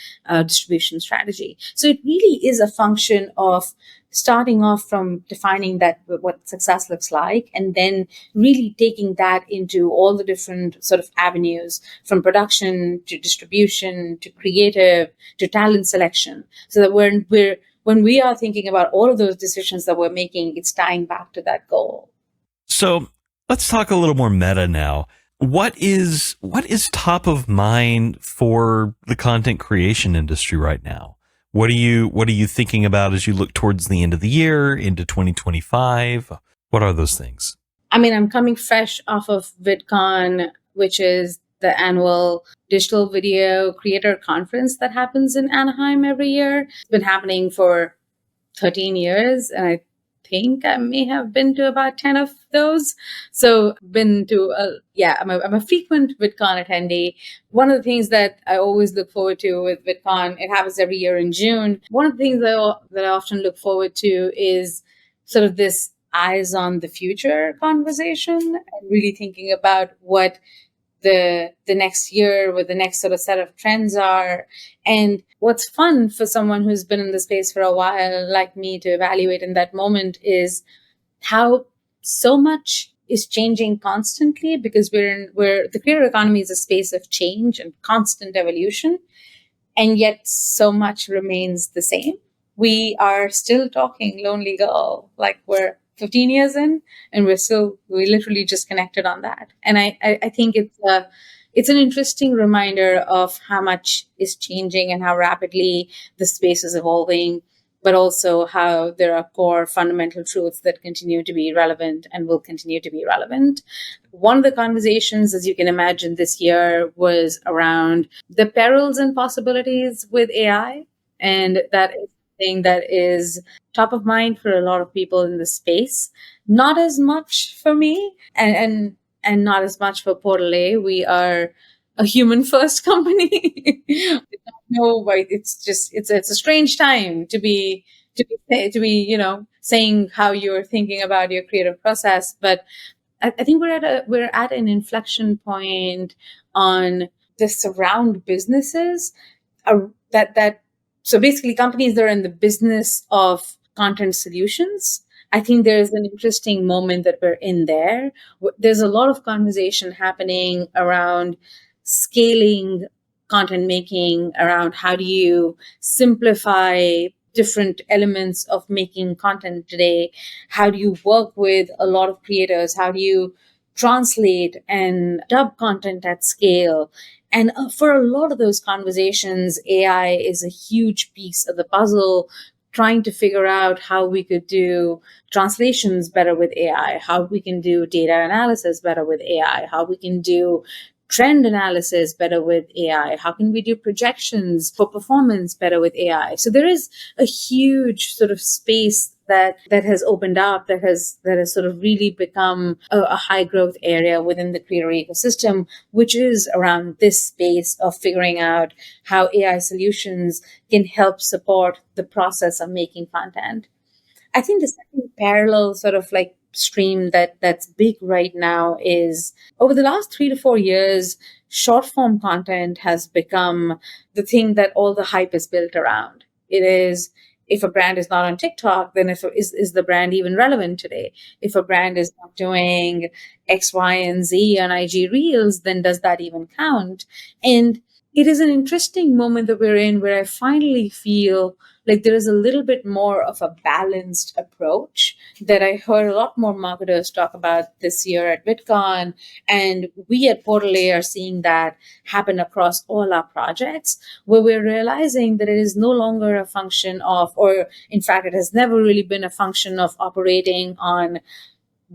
Speaker 1: distribution strategy. So it really is a function of starting off from defining that what success looks like, and then really taking that into all the different sort of avenues, from production to distribution to creative to talent selection, so that when we are thinking about all of those decisions that we're making, it's tying back to that goal.
Speaker 2: So let's talk a little more meta now. What is top of mind for the content creation industry right now? What are you thinking about as you look towards the end of the year, into 2025? What are those things?
Speaker 1: I mean, I'm coming fresh off of VidCon, which is the annual digital video creator conference that happens in Anaheim every year. It's been happening for 13 years, and I think I may have been to about 10 of those. So been to, I'm a frequent VidCon attendee. One of the things that I always look forward to with VidCon, it happens every year in June. One of the things that I often look forward to is sort of this eyes on the future conversation, and really thinking about what the next year, what the next sort of set of trends are. And what's fun for someone who's been in the space for a while, like me, to evaluate in that moment is how so much is changing constantly, because we're the creator economy is a space of change and constant evolution, and yet so much remains the same. We are still talking Lonely Girl like we're 15 years in, and we literally just connected on that. And I think it's an interesting reminder of how much is changing and how rapidly the space is evolving, but also how there are core fundamental truths that continue to be relevant and will continue to be relevant. One of the conversations, as you can imagine, this year was around the perils and possibilities with AI. And that is thing that is top of mind for a lot of people in the space. Not as much for me, and not as much for Portal A. We are a human first company. No, right? It's a strange time to be saying how you're thinking about your creative process. But I think we're at an inflection point on the surround businesses that so basically companies that are in the business of content solutions. I think there's an interesting moment that we're in there. There's a lot of conversation happening around scaling content making, around how do you simplify different elements of making content today? How do you work with a lot of creators? How do you translate and dub content at scale? And for a lot of those conversations, AI is a huge piece of the puzzle, trying to figure out how we could do translations better with AI, how we can do data analysis better with AI, how we can do trend analysis better with AI, how can we do projections for performance better with AI. So there is a huge sort of space that has opened up, that has sort of really become a high growth area within the creator ecosystem, which is around this space of figuring out how AI solutions can help support the process of making content. I think the second parallel sort of like stream that's big right now is, over the last 3 to 4 years, short form content has become the thing that all the hype is built around. If a brand is not on TikTok, then is the brand even relevant today? If a brand is not doing X, Y, and Z on IG Reels, then does that even count? And it is an interesting moment that we're in where I finally feel like there is a little bit more of a balanced approach that I heard a lot more marketers talk about this year at VidCon. And we at Portal A are seeing that happen across all our projects, where we're realizing that it is no longer a function of, or in fact, it has never really been a function of operating on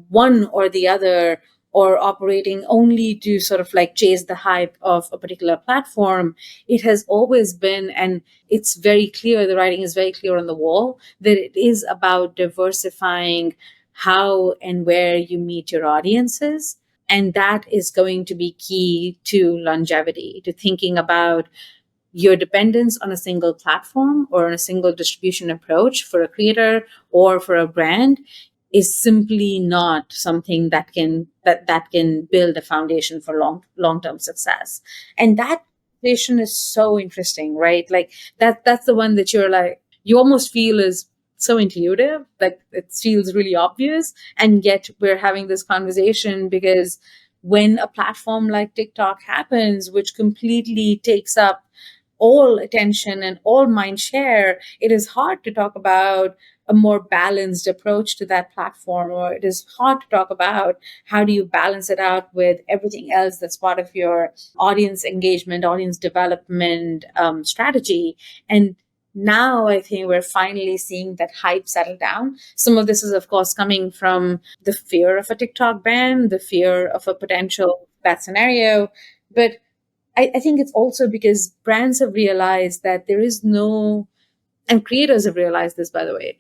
Speaker 1: one or the other, or operating only to sort of like chase the hype of a particular platform. It has always been, and it's very clear, the writing is very clear on the wall, that it is about diversifying how and where you meet your audiences. And that is going to be key to longevity, to thinking about your dependence on a single platform or on a single distribution approach for a creator or for a brand is simply not something that can build a foundation for long-term success. And that foundation is so interesting, right? Like that's the one that you're like, you almost feel is so intuitive, like it feels really obvious, and yet we're having this conversation because when a platform like TikTok happens, which completely takes up all attention and all mind share, it is hard to talk about a more balanced approach to that platform, or it is hard to talk about how do you balance it out with everything else that's part of your audience engagement, audience development strategy. And now I think we're finally seeing that hype settle down. Some of this is, of course, coming from the fear of a TikTok ban, the fear of a potential bad scenario. But I think it's also because brands have realized that there is no, and creators have realized this, by the way,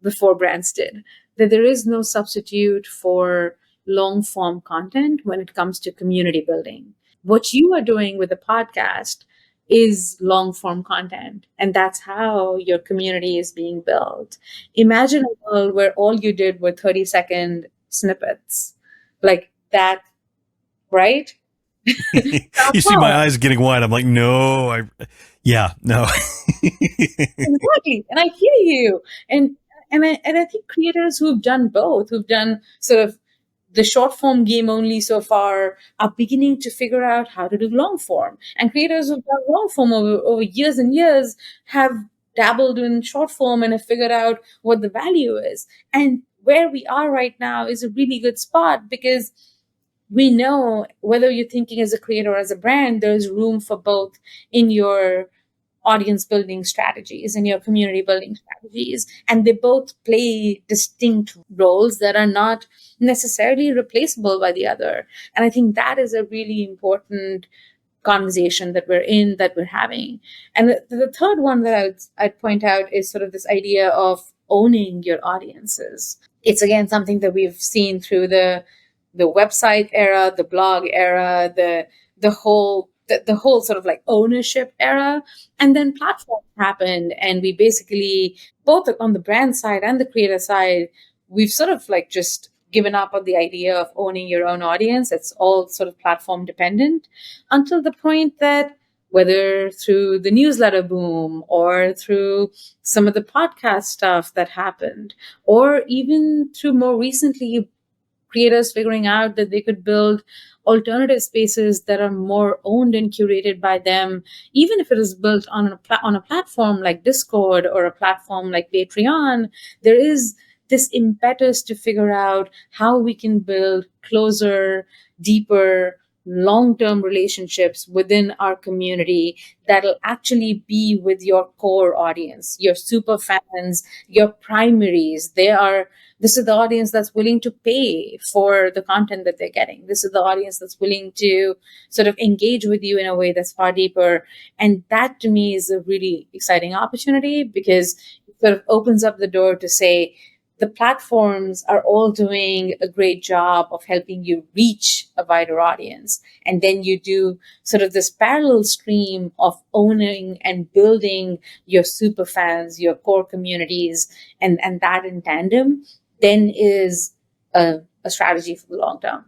Speaker 1: before brands did, that there is no substitute for long form content when it comes to community building. What you are doing with the podcast is long form content, and that's how your community is being built. Imagine a world where all you did were 30-second snippets like that, right?
Speaker 2: You see my eyes getting wide. I'm like, no, yeah, no.
Speaker 1: Exactly. And I hear you. And I think creators who've done both, who've done sort of the short form game only so far, are beginning to figure out how to do long form. And creators who've done long form over years and years have dabbled in short form and have figured out what the value is. And where we are right now is a really good spot because we know, whether you're thinking as a creator or as a brand, there's room for both in your audience building strategies and your community building strategies. And they both play distinct roles that are not necessarily replaceable by the other. And I think that is a really important conversation that we're having. And the third one that I'd point out is sort of this idea of owning your audiences. It's again something that we've seen through the website era, the blog era, the whole sort of like ownership era. And then platforms happened, and we basically, both on the brand side and the creator side, we've sort of like just given up on the idea of owning your own audience. It's all sort of platform dependent, until the point that, whether through the newsletter boom or through some of the podcast stuff that happened, or even through more recently creators figuring out that they could build alternative spaces that are more owned and curated by them, even if it is built on a platform like Discord or a platform like Patreon. There is this impetus to figure out how we can build closer, deeper, long-term relationships within our community that'll actually be with your core audience, your super fans, your primaries. This is the audience that's willing to pay for the content that they're getting. This is the audience that's willing to sort of engage with you in a way that's far deeper. And that to me is a really exciting opportunity, because it sort of opens up the door to say, the platforms are all doing a great job of helping you reach a wider audience. And then you do sort of this parallel stream of owning and building your super fans, your core communities, and that in tandem then is a strategy for the long term.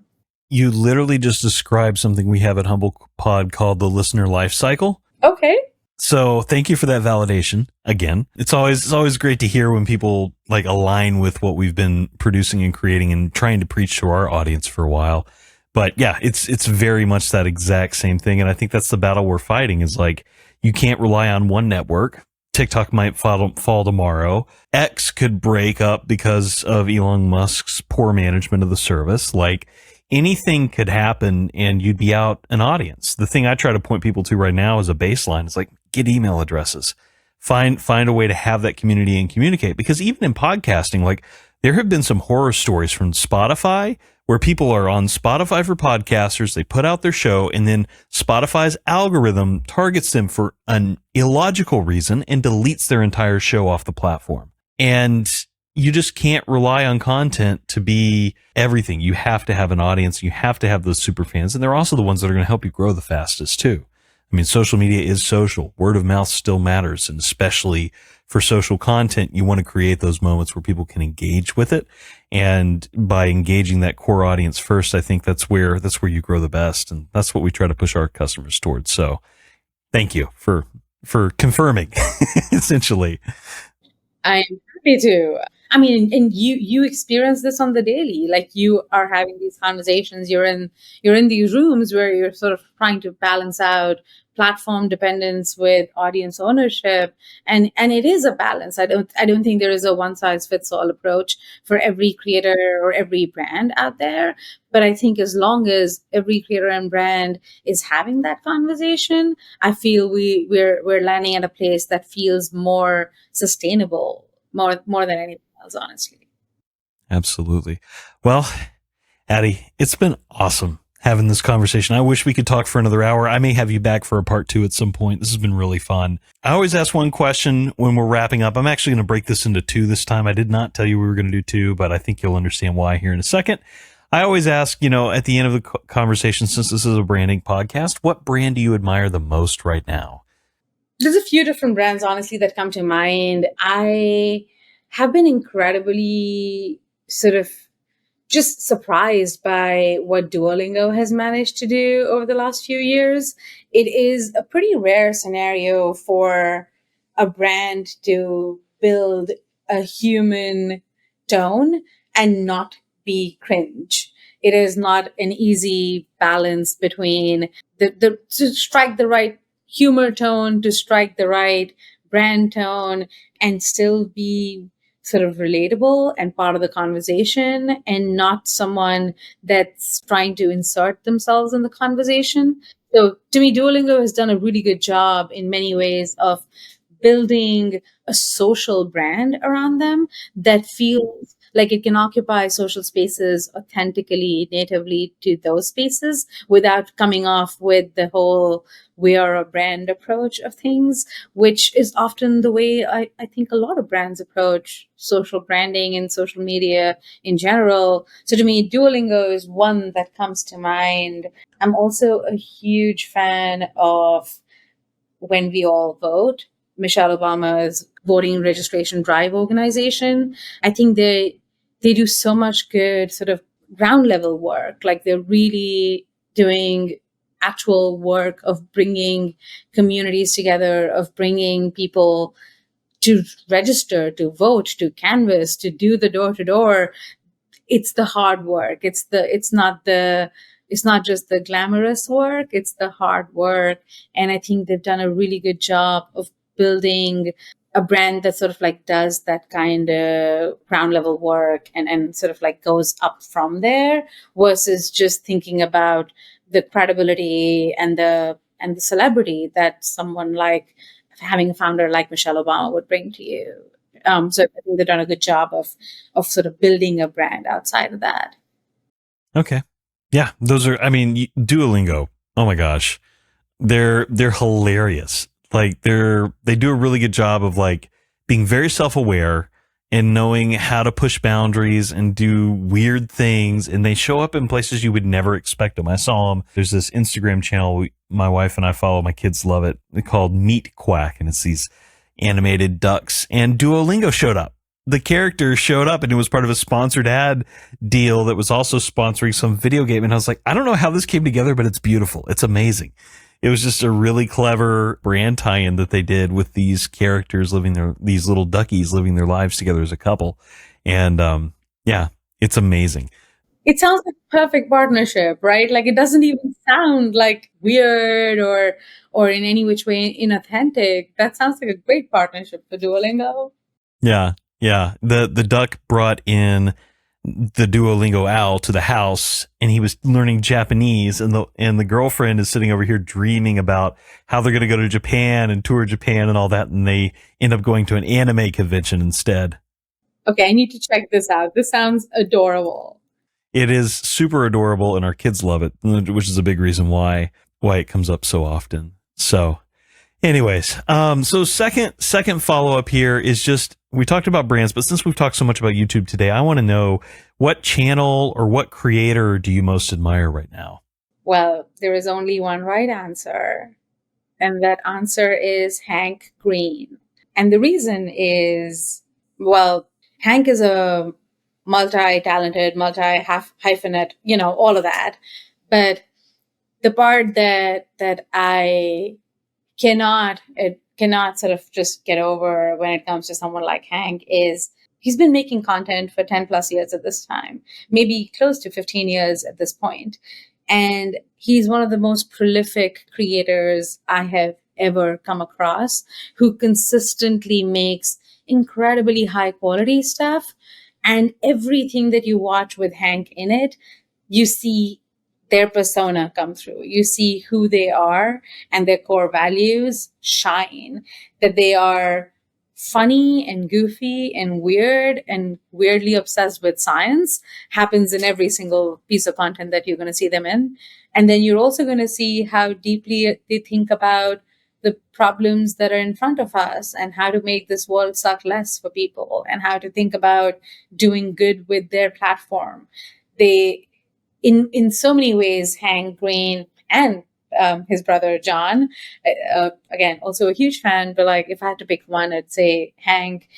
Speaker 2: You literally just described something we have at Humble Pod called the listener life cycle.
Speaker 1: Okay.
Speaker 2: So thank you for that validation again. It's always great to hear when people like align with what we've been producing and creating and trying to preach to our audience for a while. But yeah, it's very much that exact same thing. And I think that's the battle we're fighting is like, you can't rely on one network. TikTok might fall tomorrow. X could break up because of Elon Musk's poor management of the service. Like, anything could happen and you'd be out an audience. The thing I try to point people to right now as a baseline is like, get email addresses. Find a way to have that community and communicate. Because even in podcasting, like, there have been some horror stories from Spotify where people are on Spotify for podcasters. They put out their show and then Spotify's algorithm targets them for an illogical reason and deletes their entire show off the platform. And you just can't rely on content to be everything. You have to have an audience. You have to have those super fans. And they're also the ones that are going to help you grow the fastest too. I mean, social media is social. Word of mouth still matters. And especially for social content, you want to create those moments where people can engage with it. And by engaging that core audience first, I think that's where you grow the best. And that's what we try to push our customers towards. So thank you for confirming essentially.
Speaker 1: I'm happy to. I mean, and you experience this on the daily. Like, you are having these conversations. You're in these rooms where you're sort of trying to balance out platform dependence with audience ownership, and it is a balance. I don't think there is a one size fits all approach for every creator or every brand out there. But I think as long as every creator and brand is having that conversation, I feel we're landing at a place that feels more sustainable, more than anything else, honestly.
Speaker 2: Absolutely. Well, Addie, it's been awesome having this conversation. I wish we could talk for another hour. I may have you back for a part 2 at some point. This has been really fun. I always ask one question when we're wrapping up. I'm actually going to break this into 2 this time. I did not tell you we were going to do 2, but I think you'll understand why here in a second. I always ask, at the end of the conversation, since this is a branding podcast, what brand do you admire the most right now?
Speaker 1: There's a few different brands, honestly, that come to mind. I have been incredibly sort of just surprised by what Duolingo has managed to do over the last few years. It is a pretty rare scenario for a brand to build a human tone and not be cringe. It is not an easy balance between the to strike the right humor tone, to strike the right brand tone, and still be sort of relatable and part of the conversation, and not someone that's trying to insert themselves in the conversation. So to me, Duolingo has done a really good job in many ways of building a social brand around them that feels like it can occupy social spaces authentically, natively to those spaces without coming off with the whole we are a brand approach of things, which is often the way I think a lot of brands approach social branding and social media in general. So to me, Duolingo is one that comes to mind. I'm also a huge fan of When We All Vote, Michelle Obama's voting registration drive organization. I think they do so much good sort of ground level work. Like, they're really doing actual work of bringing communities together, of bringing people to register, to vote, to canvass, to do the door to door. It's the hard work. It's not just the glamorous work. It's the hard work. And I think they've done a really good job of building a brand that sort of like does that kind of ground level work and sort of like goes up from there, versus just thinking about the credibility and the celebrity that someone like having a founder like Michelle Obama would bring to you. So I think they've done a good job of sort of building a brand outside of that.
Speaker 2: Okay. Yeah, those are, I mean, Duolingo. Oh my gosh. They're hilarious. Like, they do a really good job of like being very self-aware and knowing how to push boundaries and do weird things. And they show up in places you would never expect them. I saw them. There's this Instagram channel my wife and I follow. My kids love it. It's called Meat Quack. And it's these animated ducks. And Duolingo showed up. The character showed up, and it was part of a sponsored ad deal that was also sponsoring some video game. And I was like, I don't know how this came together, but it's beautiful. It's amazing. It was just a really clever brand tie-in that they did with these characters these little duckies living their lives together as a couple. And yeah, it's amazing.
Speaker 1: It sounds like a perfect partnership, right? Like it doesn't even sound like weird or in any which way inauthentic. That sounds like a great partnership for Duolingo.
Speaker 2: Yeah, yeah. The duck brought in the Duolingo owl to the house, and he was learning Japanese, and the girlfriend is sitting over here dreaming about how they're going to go to Japan and tour Japan and all that, and they end up going to an anime convention instead.
Speaker 1: Okay, I need to check this out. This sounds adorable.
Speaker 2: It is super adorable, and our kids love it, which is a big reason why it comes up so often. So, anyways, so second follow up here is just, we talked about brands, but since we've talked so much about YouTube today, I want to know, what channel or what creator do you most admire right now?
Speaker 1: Well, there is only one right answer, and that answer is Hank Green. And the reason is, well, Hank is a multi-talented, multi-hyphenate, all of that. But the part that I cannot sort of just get over when it comes to someone like Hank is he's been making content for 10 plus years at this time, maybe close to 15 years at this point. And he's one of the most prolific creators I have ever come across, who consistently makes incredibly high quality stuff. And everything that you watch with Hank in it, you see their persona come through. You see who they are and their core values shine, that they are funny and goofy and weird and weirdly obsessed with science happens in every single piece of content that you're going to see them in. And then you're also going to see how deeply they think about the problems that are in front of us and how to make this world suck less for people and how to think about doing good with their platform. They, in so many ways, Hank Green and his brother John, again, also a huge fan, but like if I had to pick one, I'd say Hank.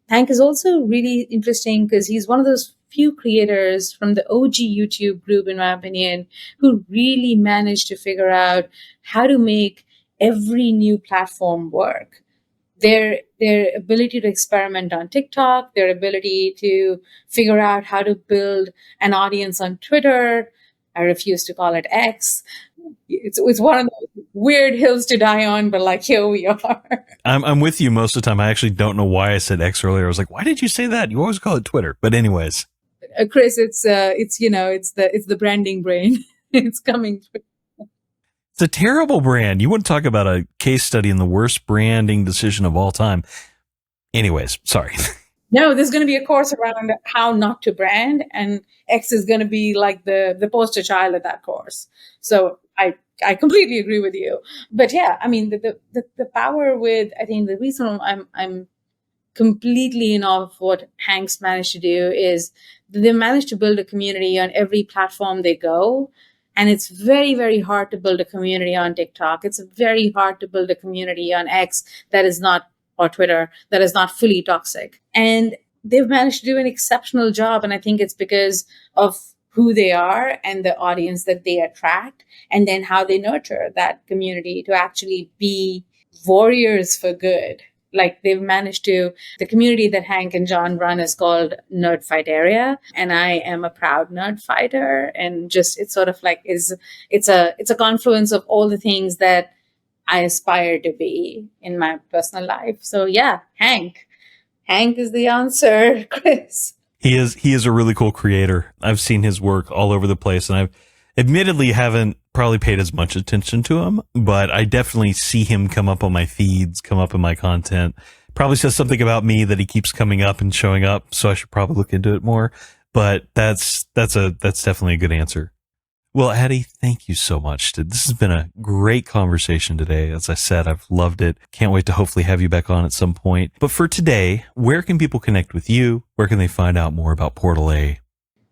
Speaker 1: Hank is also really interesting because he's one of those few creators from the OG YouTube group, in my opinion, who really managed to figure out how to make every new platform work. Their ability to experiment on TikTok, their ability to figure out how to build an audience on Twitter. I refuse to call it X. It's one of those weird hills to die on, but like here we are.
Speaker 2: I'm with you most of the time. I actually don't know why I said X earlier. I was like, why did you say that? You always call it Twitter. But anyways,
Speaker 1: Chris, it's the branding brain. It's coming through.
Speaker 2: It's a terrible brand. You want to talk about a case study in the worst branding decision of all time. Anyways, sorry.
Speaker 1: No, there's going to be a course around how not to brand, and X is going to be like the poster child of that course. So I completely agree with you. But yeah, I mean, the power with, I think the reason I'm completely in awe of what Hank's managed to do is they managed to build a community on every platform they go. And it's very, very hard to build a community on TikTok. It's very hard to build a community on X that is not, or Twitter, that is not fully toxic. And they've managed to do an exceptional job. And I think it's because of who they are and the audience that they attract, and then how they nurture that community to actually be warriors for good. Like they've managed to, the community that Hank and John run is called Nerd Fight Area. And I am a proud nerd fighter. And just, it's sort of like, it's a confluence of all the things that I aspire to be in my personal life. So yeah, Hank is the answer, Chris.
Speaker 2: He is a really cool creator. I've seen his work all over the place, and I've admittedly haven't probably paid as much attention to him, but I definitely see him come up on my feeds, come up in my content. Probably says something about me that he keeps coming up and showing up, so I should probably look into it more. But that's definitely a good answer. Well, Addie, thank you so much. This has been a great conversation today. As I said, I've loved it. Can't wait to hopefully have you back on at some point. But for today, where can people connect with you? Where can they find out more about Portal A?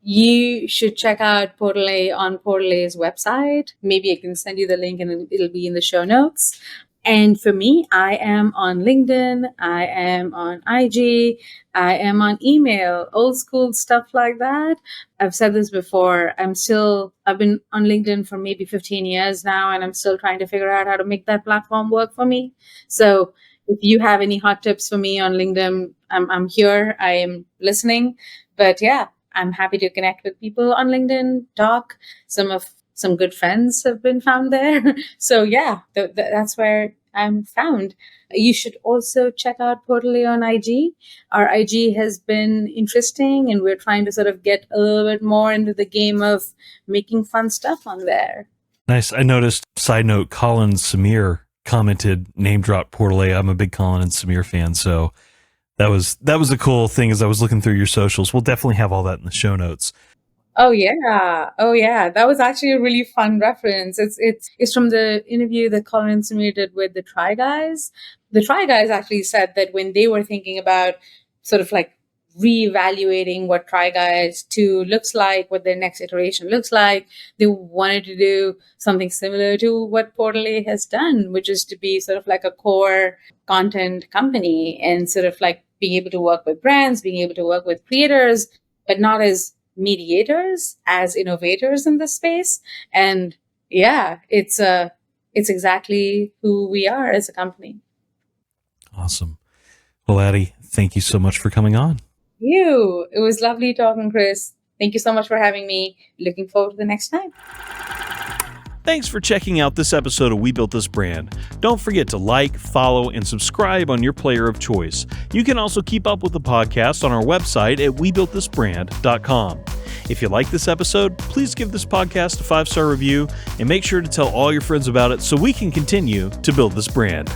Speaker 1: You should check out Portal A on Portal A's website. Maybe I can send you the link and it'll be in the show notes. And for me, I am on LinkedIn, I am on IG, I am on email, old school stuff like that. I've said this before. I've been on LinkedIn for maybe 15 years now, and I'm still trying to figure out how to make that platform work for me. So if you have any hot tips for me on LinkedIn, I'm here. I am listening. But yeah, I'm happy to connect with people on LinkedIn, talk. Some good friends have been found there. So yeah, that's where I'm found. You should also check out Portal A on IG. Our IG has been interesting, and we're trying to sort of get a little bit more into the game of making fun stuff on there.
Speaker 2: Nice. I noticed, side note, Colin Samir commented, name drop Portal A. I'm a big Colin and Samir fan, so that was a cool thing as I was looking through your socials. We'll definitely have all that in the show notes.
Speaker 1: Oh yeah. Oh yeah. That was actually a really fun reference. It's from the interview that Colin and Samir did with the Try Guys. The Try Guys actually said that when they were thinking about sort of like reevaluating what Try Guys 2 looks like, what their next iteration looks like, they wanted to do something similar to what Portal A has done, which is to be sort of like a core content company and sort of like being able to work with brands, being able to work with creators, but not as mediators, as innovators in this space. And yeah, it's exactly who we are as a company.
Speaker 2: Awesome. Well, Addie, thank you so much for coming on.
Speaker 1: It was lovely talking, Chris. Thank you so much for having me. Looking forward to the next time.
Speaker 2: Thanks for checking out this episode of We Built This Brand. Don't forget to like, follow, and subscribe on your player of choice. You can also keep up with the podcast on our website at webuiltthisbrand.com. If you like this episode, please give this podcast a 5-star review and make sure to tell all your friends about it so we can continue to build this brand.